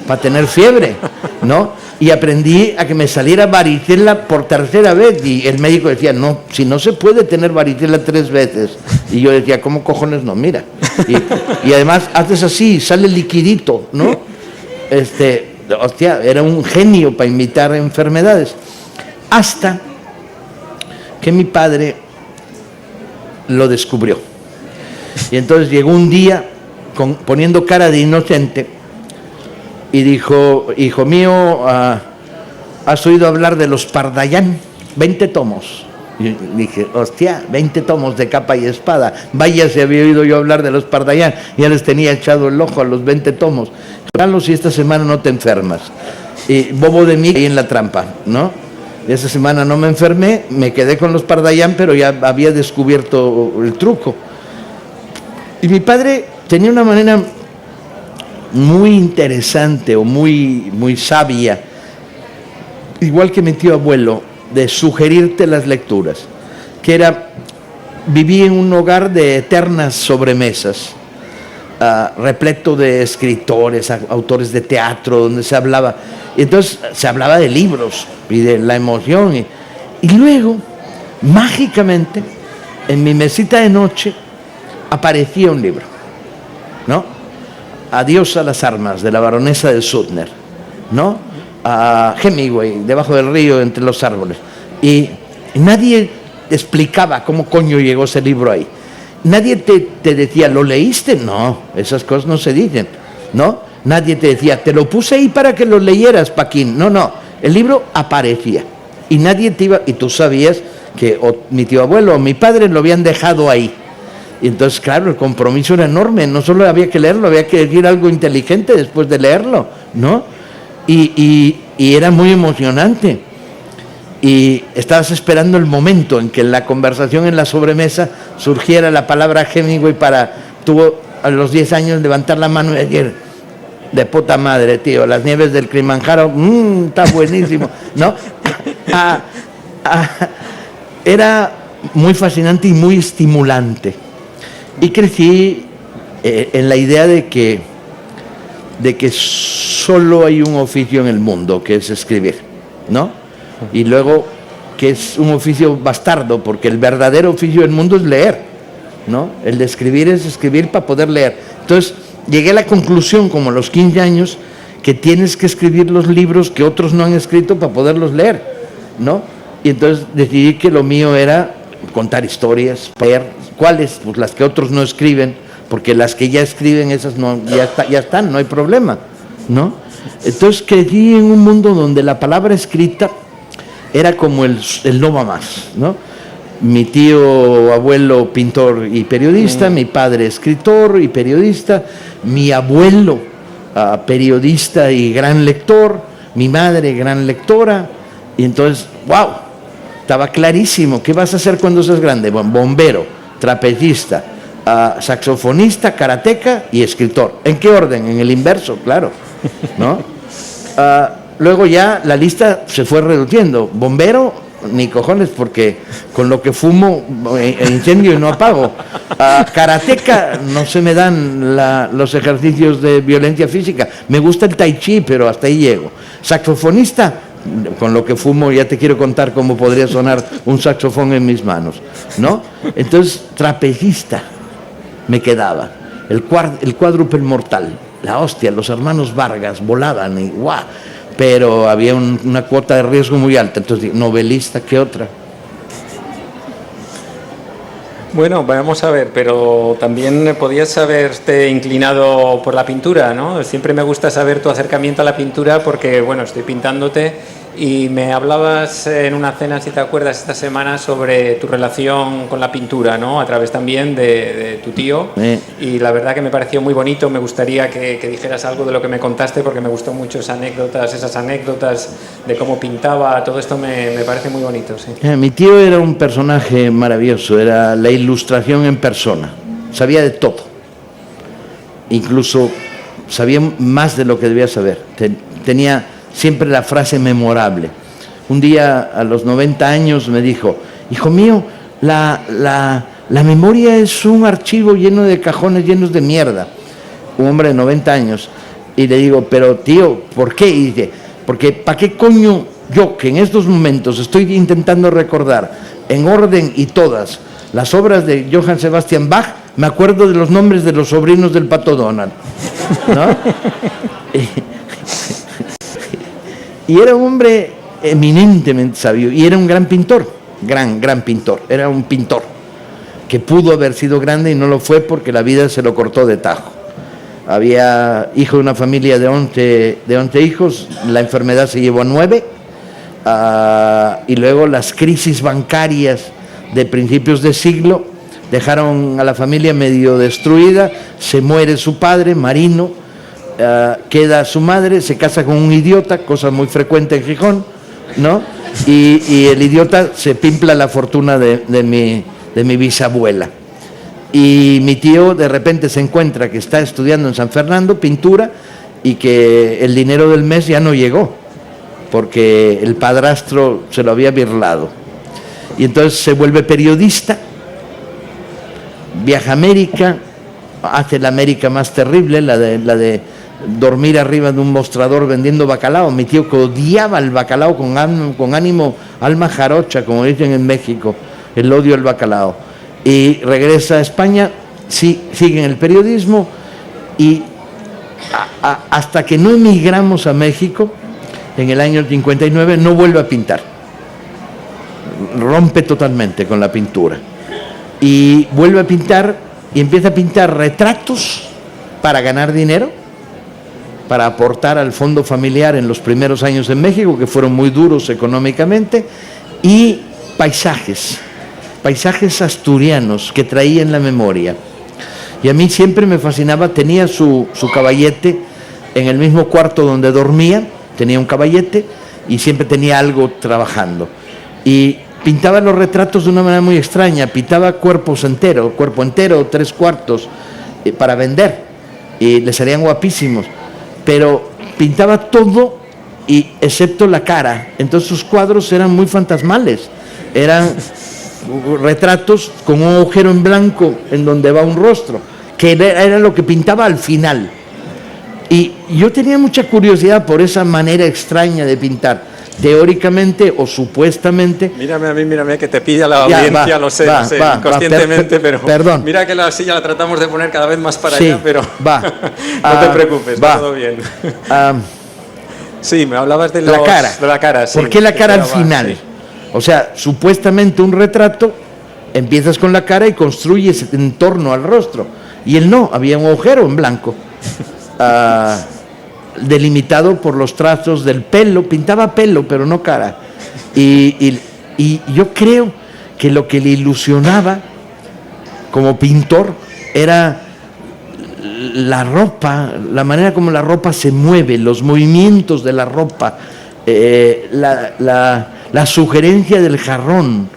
para tener fiebre, ¿no? Y aprendí a que me saliera varicela por 3.ª vez, y el médico decía: no, si no se puede tener varicela 3 veces. Y yo decía: ¿cómo cojones no? Mira. Y además haces así, sale liquidito, ¿no? hostia, era un genio para imitar enfermedades. Hasta que mi padre lo descubrió. Y entonces llegó un día poniendo cara de inocente y dijo: hijo mío, ¿has oído hablar de los Pardallán? 20 tomos. Y dije: hostia, 20 tomos de capa y espada. Vaya si había oído yo hablar de los Pardallán, ya les tenía echado el ojo a los 20 tomos. Carlos, si esta semana no te enfermas. Y bobo de mí, ahí en la trampa, ¿no? Y esa semana no me enfermé, me quedé con los Pardallán, pero ya había descubierto el truco. Y mi padre tenía una manera muy interesante o muy sabia, igual que mi tío abuelo, de sugerirte las lecturas, que era: viví en un hogar de eternas sobremesas, repleto de escritores, autores de teatro, donde se hablaba, y entonces se hablaba de libros y de la emoción, y luego, mágicamente, en mi mesita de noche aparecía un libro, ¿no? Adiós a las armas, de la baronesa de Suttner, ¿no? A Hemingway, Debajo del río, entre los árboles. Y nadie explicaba cómo coño llegó ese libro ahí. Nadie te decía: ¿lo leíste? No, esas cosas no se dicen, ¿no? Nadie te decía: te lo puse ahí para que lo leyeras, Paquín. No, el libro aparecía. Y nadie te iba... Y tú sabías que o mi tío abuelo o mi padre lo habían dejado ahí. Y entonces, claro, el compromiso era enorme. No solo había que leerlo, había que decir algo inteligente después de leerlo, ¿no? Y era muy emocionante. Y estabas esperando el momento en que en la conversación en la sobremesa surgiera la palabra Hemingway para tú, a los 10 años, levantar la mano y decir: de puta madre, tío, Las nieves del Kilimanjaro, está buenísimo, ¿no? Era muy fascinante y muy estimulante. Y crecí en la idea de que solo hay un oficio en el mundo, que es escribir, ¿no? Y luego que es un oficio bastardo, porque el verdadero oficio del mundo es leer, ¿no? El de escribir es escribir para poder leer. Entonces llegué a la conclusión, como a los 15 años, que tienes que escribir los libros que otros no han escrito para poderlos leer, ¿no? Y entonces decidí que lo mío era contar historias, leer. ¿Cuáles? Pues las que otros no escriben, porque las que ya escriben, esas no, ya están, no hay problema, ¿no? Entonces crecí en un mundo donde la palabra escrita era como el no va más, ¿no? Mi tío abuelo pintor y periodista, mi padre escritor y periodista, mi abuelo periodista y gran lector, mi madre gran lectora, y entonces, wow, estaba clarísimo. ¿Qué vas a hacer cuando seas grande? Bueno, bombero, trapecista, saxofonista, karateca y escritor. ¿En qué orden? En el inverso, claro, ¿no? Luego ya la lista se fue reduciendo. Bombero, ni cojones, porque con lo que fumo incendio y no apago. Karateca, no se me dan los ejercicios de violencia física. Me gusta el tai chi, pero hasta ahí llego. Saxofonista, con lo que fumo ya te quiero contar cómo podría sonar un saxofón en mis manos, ¿no? Entonces, trapecista me quedaba. El cuádruple mortal, la hostia, los hermanos Vargas volaban y ¡guau! Pero había una cuota de riesgo muy alta. Entonces, novelista, ¿qué otra? Bueno, vamos a ver, pero también podías haberte inclinado por la pintura, ¿no? Siempre me gusta saber tu acercamiento a la pintura porque, bueno, estoy pintándote y me hablabas en una cena, si te acuerdas, esta semana sobre tu relación con la pintura, ¿no? A través también de tu tío. Y la verdad que me pareció muy bonito. Me gustaría que dijeras algo de lo que me contaste porque me gustó mucho esas anécdotas de cómo pintaba. Todo esto me parece muy bonito, sí. Mi tío era un personaje maravilloso, era la ilustración en persona. Sabía de todo. Incluso sabía más de lo que debía saber. Tenía siempre la frase memorable. Un día, a los 90 años, me dijo: hijo mío, la memoria es un archivo lleno de cajones llenos de mierda. Un hombre de 90 años. Y le digo: pero tío, ¿por qué? Y dice: porque ¿para qué coño yo, que en estos momentos estoy intentando recordar en orden y todas las obras de Johann Sebastian Bach, me acuerdo de los nombres de los sobrinos del Pato Donald, ¿no? Y era un hombre eminentemente sabio y era un gran pintor, gran pintor, era un pintor que pudo haber sido grande y no lo fue porque la vida se lo cortó de tajo. Había hijo de una familia de 11 hijos, la enfermedad se llevó a 9, y luego las crisis bancarias de principios de siglo dejaron a la familia medio destruida, se muere su padre, marino, queda su madre, se casa con un idiota, cosa muy frecuente en Gijón, ¿no? Y el idiota se pimpla la fortuna de mi bisabuela. Y mi tío de repente se encuentra que está estudiando en San Fernando pintura y que el dinero del mes ya no llegó porque el padrastro se lo había birlado. Y entonces se vuelve periodista, viaja a América, hace la América más terrible, la de dormir arriba de un mostrador vendiendo bacalao. Mi tío que odiaba el bacalao con ánimo, alma jarocha, como dicen en México, el odio al bacalao. Y regresa a España, sigue en el periodismo y hasta que no emigramos a México, en el año 59, no vuelve a pintar. Rompe totalmente con la pintura. Y vuelve a pintar y empieza a pintar retratos para ganar dinero, para aportar al fondo familiar en los primeros años en México, que fueron muy duros económicamente, y paisajes asturianos que traía en la memoria. Y a mí siempre me fascinaba, tenía su caballete en el mismo cuarto donde dormía, tenía un caballete y siempre tenía algo trabajando. Y pintaba los retratos de una manera muy extraña, pintaba cuerpo entero, 3/4, para vender, y les salían guapísimos, pero pintaba todo y excepto la cara. Entonces sus cuadros eran muy fantasmales, eran retratos con un agujero en blanco en donde va un rostro, que era lo que pintaba al final. Y yo tenía mucha curiosidad por esa manera extraña de pintar, teóricamente o supuestamente. Mírame a mí, mírame, que te pilla la audiencia, lo sé, inconscientemente, pero perdón. Mira que la silla la tratamos de poner cada vez más para allá, pero no te preocupes, va todo bien. Sí, me hablabas de la cara. De la cara, sí. ¿Por qué la cara al final? Sí. O sea, supuestamente un retrato, empiezas con la cara y construyes en torno al rostro. Y él no, había un agujero en blanco, delimitado por los trazos del pelo, pintaba pelo, pero no cara. Y yo creo que lo que le ilusionaba como pintor era la ropa, la manera como la ropa se mueve, los movimientos de la ropa, la sugerencia del jarrón,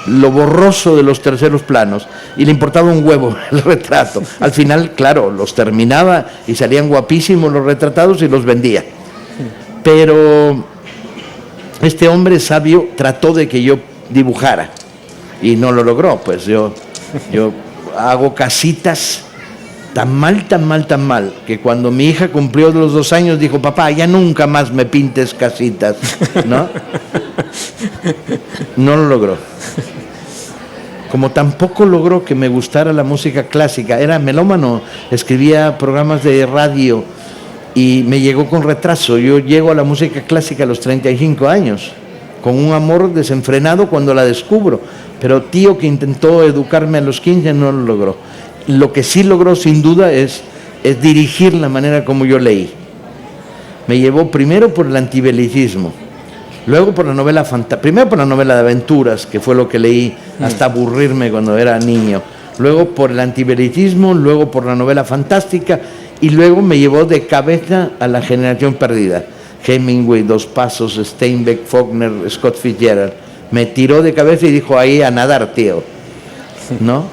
lo borroso de los terceros planos, y le importaba un huevo el retrato. Al final, claro, los terminaba y salían guapísimos los retratados y los vendía. Pero este hombre sabio trató de que yo dibujara y no lo logró. Pues yo hago casitas tan mal, que cuando mi hija cumplió los 2 años dijo: papá, ya nunca más me pintes casitas, ¿no? No lo logró. Como tampoco logró que me gustara la música clásica, era melómano, escribía programas de radio y me llegó con retraso. Yo llego a la música clásica a los 35 años, con un amor desenfrenado cuando la descubro, pero tío que intentó educarme a los 15 no lo logró. Lo que sí logró sin duda es dirigir la manera como yo leí. Me llevó primero por el antibelicismo, luego por la novela primero por la novela de aventuras, que fue lo que leí hasta aburrirme cuando era niño, luego por el antibelicismo, luego por la novela fantástica, y luego me llevó de cabeza a la generación perdida. Hemingway, Dos Pasos, Steinbeck, Faulkner, Scott Fitzgerald. Me tiró de cabeza y dijo: ahí a nadar, tío, ¿no?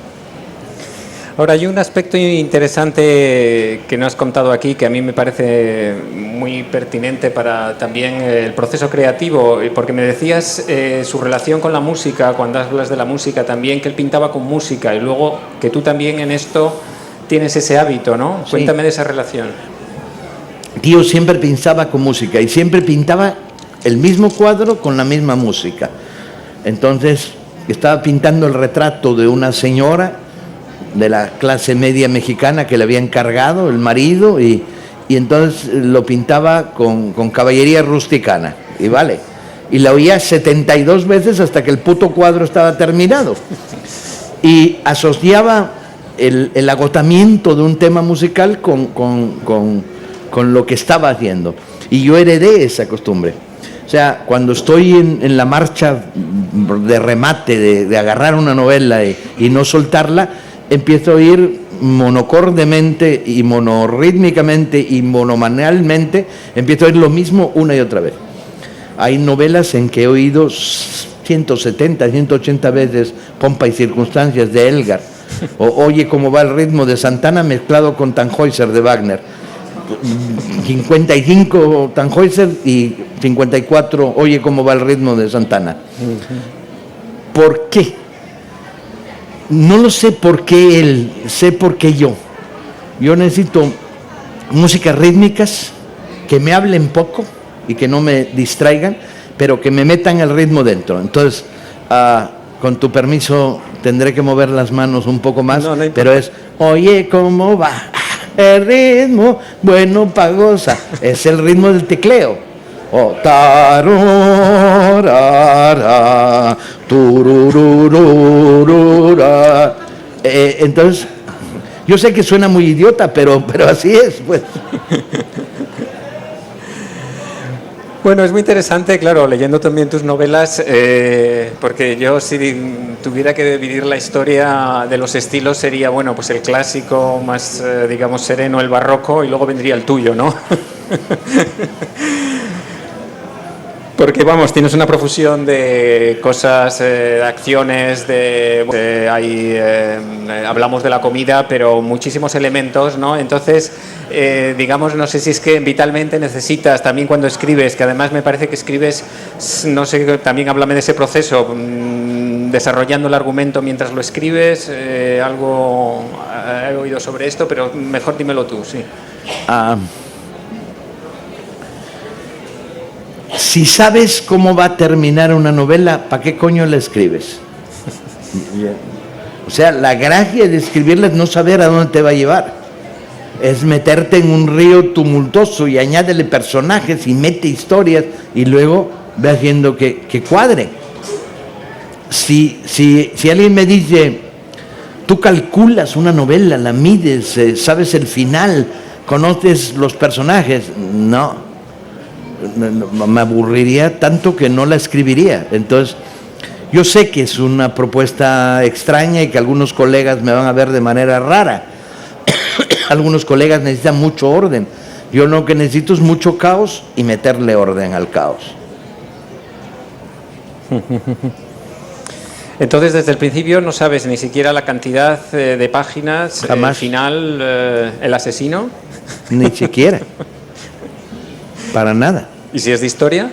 Ahora, hay un aspecto interesante que no has contado aquí, que a mí me parece muy pertinente para también el proceso creativo, porque me decías su relación con la música, cuando hablas de la música también, que él pintaba con música, y luego que tú también en esto tienes ese hábito, ¿no? Sí. Cuéntame de esa relación. Tío siempre pintaba con música y siempre pintaba el mismo cuadro con la misma música. Entonces, estaba pintando el retrato de una señora de la clase media mexicana que le había encargado el marido, y y entonces lo pintaba con caballería rusticana, y vale, y la oía 72 veces hasta que el puto cuadro estaba terminado, y asociaba el agotamiento de un tema musical con lo que estaba haciendo, y yo heredé esa costumbre. O sea, cuando estoy en la marcha de remate, de agarrar una novela y no soltarla, empiezo a oír monocordemente y monorítmicamente y monomanualmente, empiezo a oír lo mismo una y otra vez. Hay novelas en que he oído 170, 180 veces Pompa y Circunstancias de Elgar, o Oye cómo va el ritmo de Santana mezclado con Tannhäuser de Wagner. 55 Tannhäuser y 54 Oye cómo va el ritmo de Santana. ¿Por qué? No lo sé por qué él, sé por qué yo. Yo necesito músicas rítmicas que me hablen poco y que no me distraigan, pero que me metan el ritmo dentro. Entonces, con tu permiso, tendré que mover las manos un poco más, pero es Oye cómo va el ritmo, bueno pagosa, es el ritmo del tecleo. O tarorara, tururururura. Entonces, yo sé que suena muy idiota, pero así es, pues. Bueno, es muy interesante, claro, leyendo también tus novelas, porque yo si tuviera que dividir la historia de los estilos sería, bueno, pues el clásico más, digamos, sereno, el barroco, y luego vendría el tuyo, ¿no? Porque, vamos, tienes una profusión de cosas, de acciones, hablamos de la comida, pero muchísimos elementos, ¿no? Entonces, digamos, no sé si es que vitalmente necesitas, también cuando escribes, que además me parece que escribes, no sé, también háblame de ese proceso, desarrollando el argumento mientras lo escribes, algo he oído sobre esto, pero mejor dímelo tú, sí. Si sabes cómo va a terminar una novela, ¿para qué coño la escribes? O sea, la gracia de escribirla es no saber a dónde te va a llevar. Es meterte en un río tumultuoso y añádele personajes y mete historias y luego ve haciendo que cuadre. Si alguien me dice, tú calculas una novela, la mides, sabes el final, conoces los personajes, no. Me aburriría tanto que no la escribiría. Entonces, yo sé que es una propuesta extraña y que algunos colegas me van a ver de manera rara. Algunos colegas necesitan mucho orden. Yo lo que necesito es mucho caos y meterle orden al caos. Entonces, desde el principio no sabes ni siquiera la cantidad de páginas, jamás. Final, el asesino. Ni siquiera. Para nada. ¿Y si es de historia?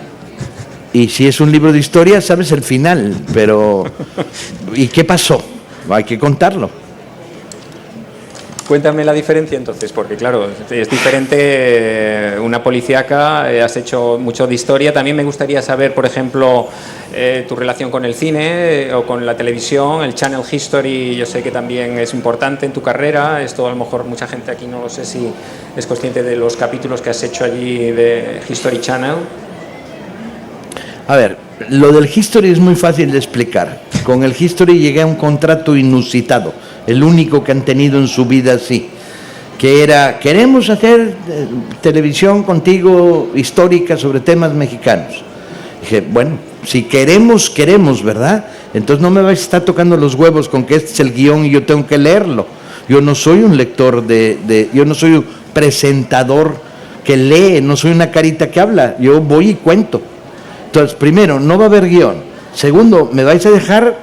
Y si es un libro de historia, sabes el final, pero ¿y qué pasó? Hay que contarlo. Cuéntame la diferencia entonces, porque claro, es diferente una policíaca, has hecho mucho de historia. También me gustaría saber, por ejemplo, tu relación con el cine o con la televisión, el Channel History, yo sé que también es importante en tu carrera. Esto a lo mejor mucha gente aquí no lo sé si es consciente de los capítulos que has hecho allí de History Channel. A ver, lo del History es muy fácil de explicar. Con el History llegué a un contrato inusitado, el único que han tenido en su vida así, que era, queremos hacer televisión contigo histórica sobre temas mexicanos. Dije, bueno, si queremos, ¿verdad? Entonces no me vais a estar tocando los huevos con que este es el guión y yo tengo que leerlo. Yo no soy un lector yo no soy un presentador que lee, no soy una carita que habla, yo voy y cuento. Entonces, primero, no va a haber guión. Segundo, me vais a dejar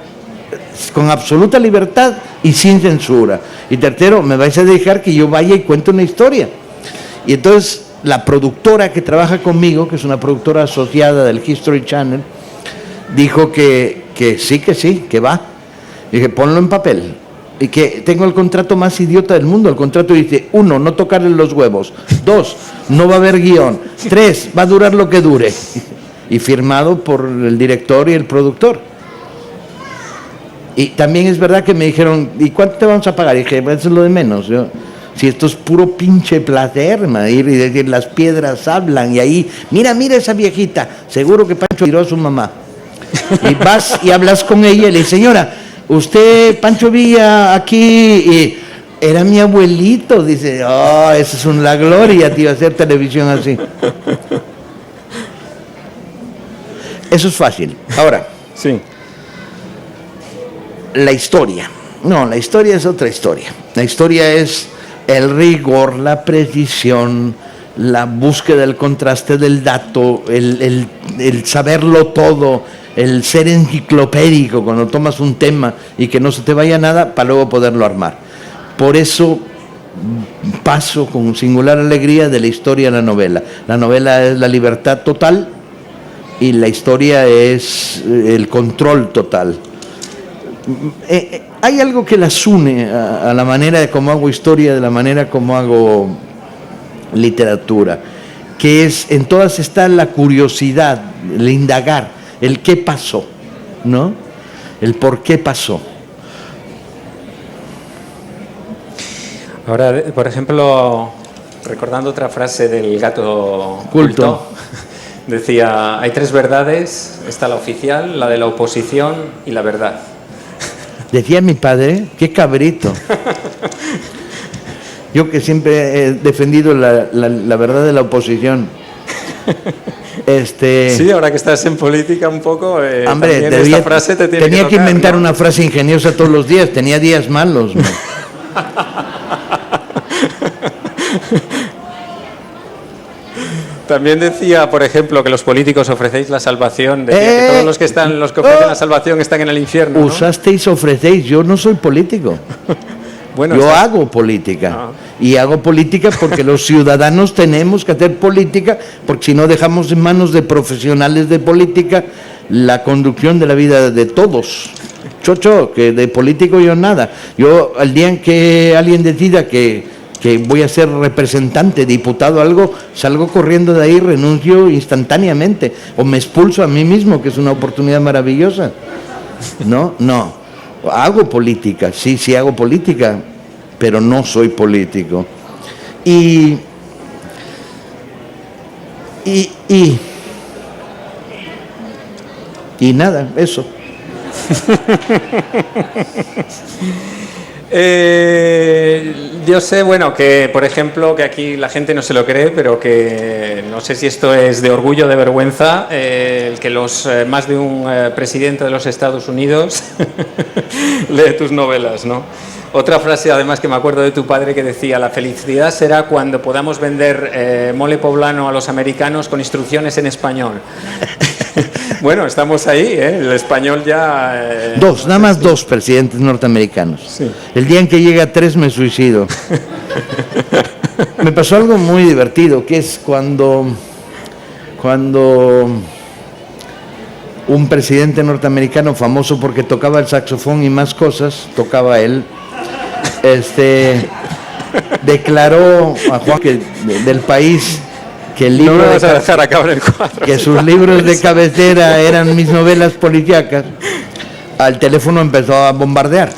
con absoluta libertad y sin censura. Y tercero, me vais a dejar que yo vaya y cuente una historia. Y entonces, la productora que trabaja conmigo, que es una productora asociada del History Channel, dijo que sí, que va. Dije, ponlo en papel. Y que tengo el contrato más idiota del mundo. El contrato dice, 1, no tocarle los huevos. 2, no va a haber guión. 3, va a durar lo que dure. Y firmado por el director y el productor. Y también es verdad que me dijeron, ¿y cuánto te vamos a pagar? Y dije, eso es lo de menos. O Si esto es puro pinche placer, ir y decir, las piedras hablan, y ahí, mira esa viejita, seguro que Pancho tiró a su mamá. Y vas y hablas con ella y le dices, señora, usted, Pancho Villa, aquí, y era mi abuelito. Dice, oh, eso es la gloria, tío, hacer televisión así. Eso es fácil. Ahora, sí. La historia. No, la historia es otra historia. La historia es el rigor, la precisión, la búsqueda del contraste del dato, el saberlo todo, el ser enciclopédico cuando tomas un tema y que no se te vaya nada para luego poderlo armar. Por eso paso con singular alegría de la historia a la novela. La novela es la libertad total y la historia es el control total. Hay algo que las une a la manera de cómo hago historia, de la manera como hago literatura, que es, en todas está la curiosidad, el indagar, el qué pasó, ¿no? El por qué pasó. Ahora, por ejemplo, recordando otra frase del gato culto, decía, hay 3 verdades, está la oficial, la de la oposición y la verdad. Decía mi padre, qué cabrito. Yo que siempre he defendido la verdad de la oposición. Sí, ahora que estás en política un poco, hombre, esta frase te tiene tenía que tocar, inventar, ¿no?, una frase ingeniosa todos los días, tenía días malos, ¿no? También decía, por ejemplo, que los políticos ofrecéis la salvación, decía que todos los que ofrecen la salvación están en el infierno, ¿no? Usasteis, ofrecéis, yo no soy político. Bueno, yo hago política. Y hago política porque los ciudadanos tenemos que hacer política, porque si no dejamos en manos de profesionales de política la conducción de la vida de todos. Chocho, que de político yo nada. Yo, al día en que alguien decida que voy a ser representante, diputado, algo, salgo corriendo de ahí, renuncio instantáneamente, o me expulso a mí mismo, que es una oportunidad maravillosa. No, hago política, sí hago política, pero no soy político. Y nada, eso. Yo sé, bueno, que por ejemplo, que aquí la gente no se lo cree, pero que no sé si esto es de orgullo o de vergüenza, el que más de un presidente de los Estados Unidos lee tus novelas, ¿no? Otra frase, además, que me acuerdo de tu padre, que decía, la felicidad será cuando podamos vender mole poblano a los americanos con instrucciones en español. Bueno, estamos ahí, ¿eh? El español ya... nada más 2 presidentes norteamericanos. Sí. El día en que llega a 3 me suicido. Me pasó algo muy divertido, que es cuando un presidente norteamericano famoso porque tocaba el saxofón y más cosas, tocaba él, declaró a Juan del país que el libro no me vas a dejar acabar el cuadro, que sus libros de cabecera eran mis novelas policíacas. Al teléfono empezó a bombardear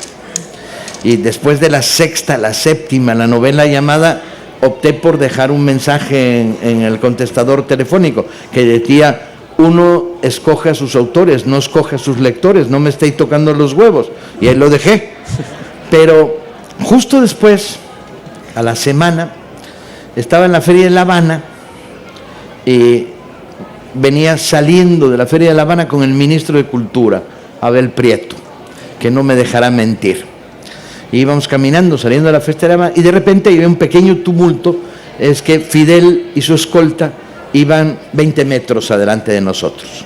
y después de la 6ª, la 7ª, la novela llamada, opté por dejar un mensaje en el contestador telefónico que decía: uno escoge a sus autores, no escoge a sus lectores, no me estéis tocando los huevos. Y ahí lo dejé. Pero justo después, a la semana, estaba en la Feria de La Habana y venía saliendo de la Feria de La Habana con el ministro de Cultura, Abel Prieto, que no me dejará mentir. Y íbamos caminando, saliendo de la Feria de La Habana, y de repente había un pequeño tumulto. Es que Fidel y su escolta iban 20 metros adelante de nosotros.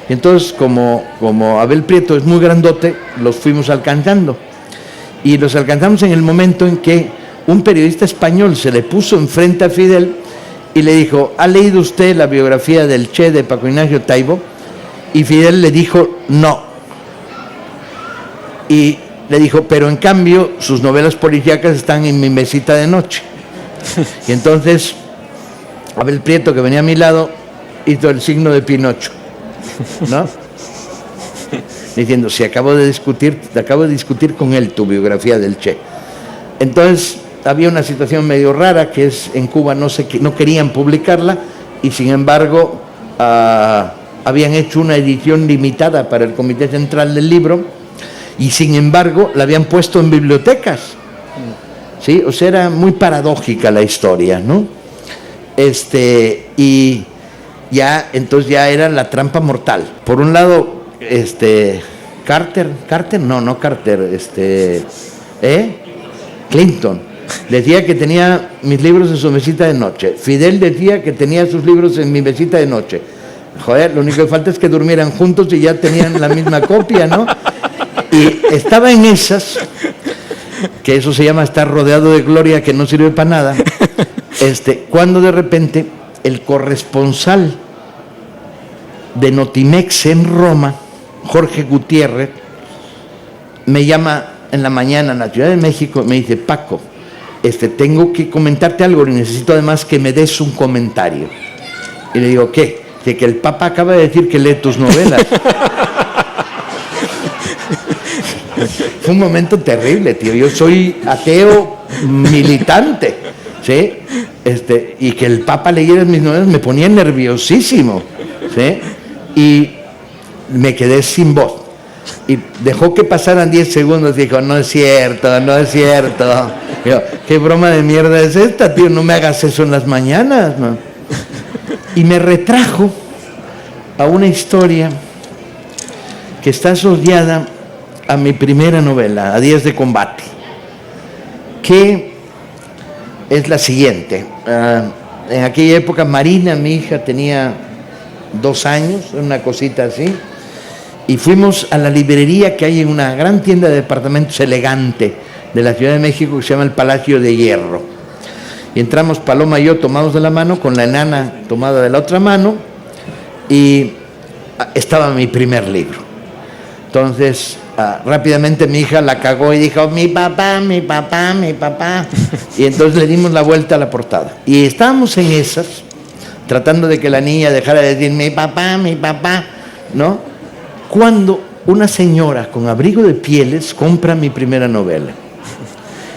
Y entonces, como Abel Prieto es muy grandote, los fuimos alcanzando. Y los alcanzamos en el momento en que un periodista español se le puso enfrente a Fidel y le dijo: ¿ha leído usted la biografía del Che de Paco Ignacio Taibo? Y Fidel le dijo: no. Y le dijo: pero en cambio sus novelas policíacas están en mi mesita de noche. Y entonces Abel Prieto, que venía a mi lado, hizo el signo de Pinocho, ¿no? Diciendo: si acabo de discutir con él tu biografía del Che. Entonces había una situación medio rara, que es en Cuba no querían publicarla, y sin embargo habían hecho una edición limitada para el Comité Central del Libro, y sin embargo la habían puesto en bibliotecas. ¿Sí? O sea, era muy paradójica la historia, ¿no? Y ya, entonces ya era la trampa mortal. Por un lado, Clinton decía que tenía mis libros en su mesita de noche. Fidel decía que tenía sus libros en mi mesita de noche. Joder, lo único que falta es que durmieran juntos y ya tenían la misma copia, ¿no? Y estaba en esas, que eso se llama estar rodeado de gloria que no sirve para nada, cuando de repente el corresponsal de Notimex en Roma, Jorge Gutiérrez, me llama en la mañana en la Ciudad de México, me dice: Paco, tengo que comentarte algo y necesito además que me des un comentario. Y le digo: ¿qué? De que el Papa acaba de decir que lee tus novelas. Fue un momento terrible, tío. Yo soy ateo militante, ¿sí? Y que el Papa leyera mis novelas me ponía nerviosísimo, ¿sí? Y me quedé sin voz. Y dejó que pasaran 10 segundos y dijo: no es cierto, no es cierto. Yo: ¿qué broma de mierda es esta, tío? No me hagas eso en las mañanas, ¿no? Y me retrajo a una historia que está asociada a mi primera novela, A Días de Combate, que es la siguiente. En aquella época Marina, mi hija, tenía 2 años, una cosita así, y fuimos a la librería que hay en una gran tienda de departamentos elegante de la Ciudad de México, que se llama el Palacio de Hierro. Y entramos Paloma y yo tomados de la mano, con la enana tomada de la otra mano, y estaba mi primer libro. Entonces, rápidamente mi hija la cagó y dijo: mi papá, mi papá, mi papá. Y entonces le dimos la vuelta a la portada. Y estábamos en esas, tratando de que la niña dejara de decir mi papá, ¿no? Cuando una señora con abrigo de pieles compra mi primera novela.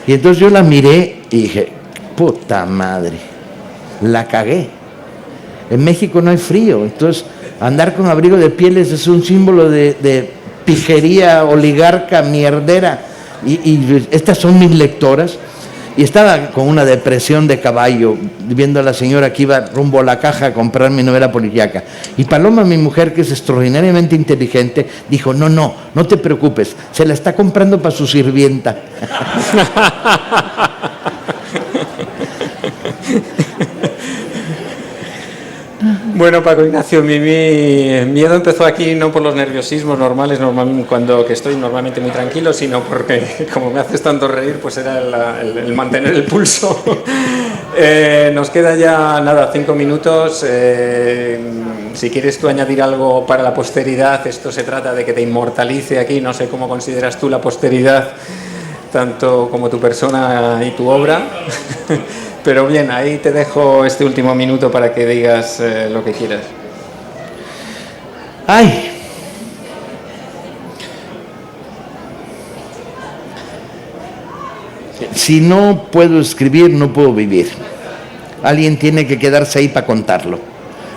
Y entonces yo la miré y dije: puta madre, la cagué. En México no hay frío, entonces andar con abrigo de pieles es un símbolo de pijería oligarca mierdera, y estas son mis lectoras. Y estaba con una depresión de caballo viendo a la señora que iba rumbo a la caja a comprar mi novela policíaca, y Paloma, mi mujer, que es extraordinariamente inteligente, dijo: no te preocupes, se la está comprando para su sirvienta. Bueno, Paco Ignacio, mi miedo empezó aquí no por los nerviosismos normales, que estoy normalmente muy tranquilo, sino porque, como me haces tanto reír, pues era el mantener el pulso. Nos queda ya, 5 minutos. Si quieres tú añadir algo para la posteridad, esto se trata de que te inmortalice aquí, no sé cómo consideras tú la posteridad, tanto como tu persona y tu obra. Pero bien, ahí te dejo este último minuto para que digas lo que quieras. ¡Ay! Si no puedo escribir, no puedo vivir. Alguien tiene que quedarse ahí para contarlo.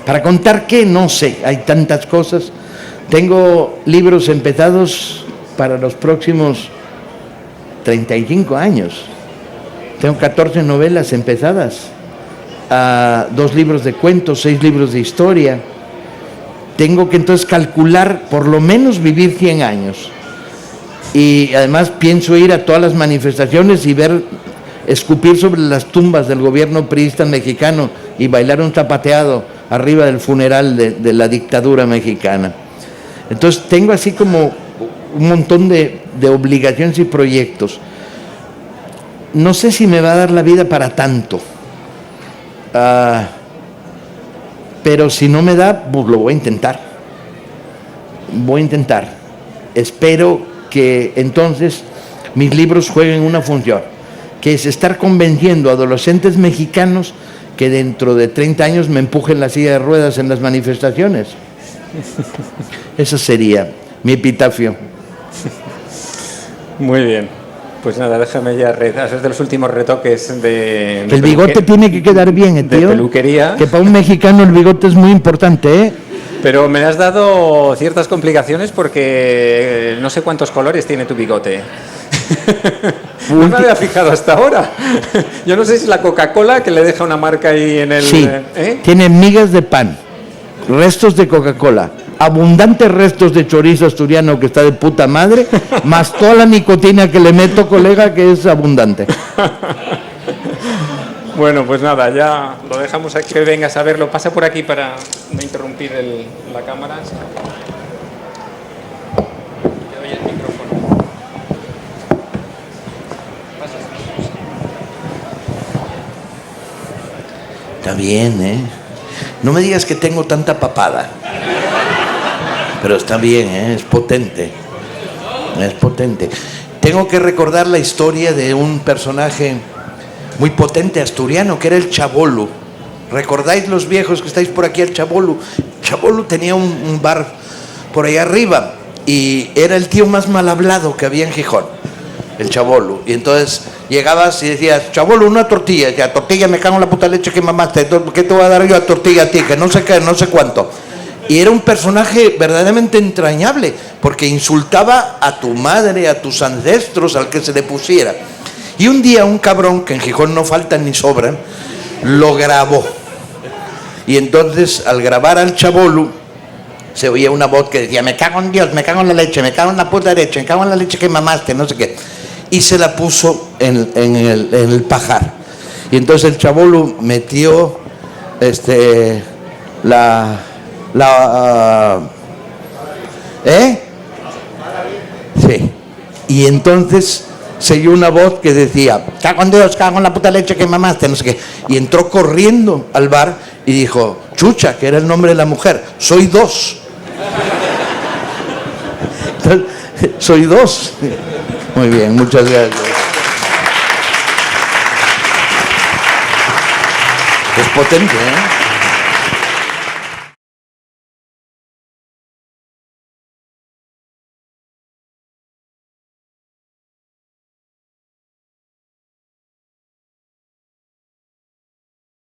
¿Para contar qué? No sé, hay tantas cosas. Tengo libros empezados para los próximos 35 años. Tengo 14 novelas empezadas, 2 libros de cuentos, 6 libros de historia. Tengo que entonces calcular por lo menos vivir 100 años. Y además pienso ir a todas las manifestaciones y escupir sobre las tumbas del gobierno priista mexicano y bailar un zapateado arriba del funeral de la dictadura mexicana. Entonces tengo así como un montón de obligaciones y proyectos. No sé si me va a dar la vida para tanto, pero si no me da, pues lo voy a intentar. Espero que entonces mis libros jueguen una función, que es estar convenciendo a adolescentes mexicanos que dentro de 30 años me empujen la silla de ruedas en las manifestaciones. Eso sería mi epitafio. Muy bien. Pues nada, déjame ya hacer de los últimos retoques de El bigote tiene que quedar bien, tío. De peluquería. Que para un mexicano el bigote es muy importante, ¿eh? Pero me has dado ciertas complicaciones porque no sé cuántos colores tiene tu bigote. No me había fijado hasta ahora. Yo no sé si es la Coca-Cola que le deja una marca ahí en el... Sí, tiene migas de pan, restos de Coca-Cola, abundantes restos de chorizo asturiano que está de puta madre, más toda la nicotina que le meto, colega, que es abundante. Bueno, pues nada, ya lo dejamos aquí, que vengas a verlo. Pasa por aquí para no interrumpir la cámara. Te doy el micrófono. Está bien, ¿eh? No me digas que tengo tanta papada. Pero está bien, ¿eh? Es potente. Es potente. Tengo que recordar la historia de un personaje muy potente asturiano, que era el Chabolu. ¿Recordáis los viejos que estáis por aquí el Chabolu? Chabolu tenía un bar por ahí arriba y era el tío más mal hablado que había en Gijón, el Chabolu. Y entonces llegabas y decías, Chabolu, una tortilla. Y decía, tortilla, me cago en la puta leche que mamaste. ¿Qué te voy a dar yo a tortilla a ti? Que no sé qué, no sé cuánto. Y era un personaje verdaderamente entrañable, porque insultaba a tu madre, a tus ancestros, al que se le pusiera. Y un día un cabrón, que en Gijón no faltan ni sobran, lo grabó. Y entonces, al grabar al Chabolu, se oía una voz que decía, me cago en Dios, me cago en la leche, me cago en la puta leche, me cago en la leche que mamaste, no sé qué. Y se la puso en el pajar. Y entonces el Chabolu metió Sí. Y entonces se oyó una voz que decía, cago en Dios, cago en la puta leche que mamaste, no sé qué. Y entró corriendo al bar y dijo, Chucha, que era el nombre de la mujer, soy dos. Entonces, soy dos. Muy bien, muchas gracias. Es potente, ¿eh?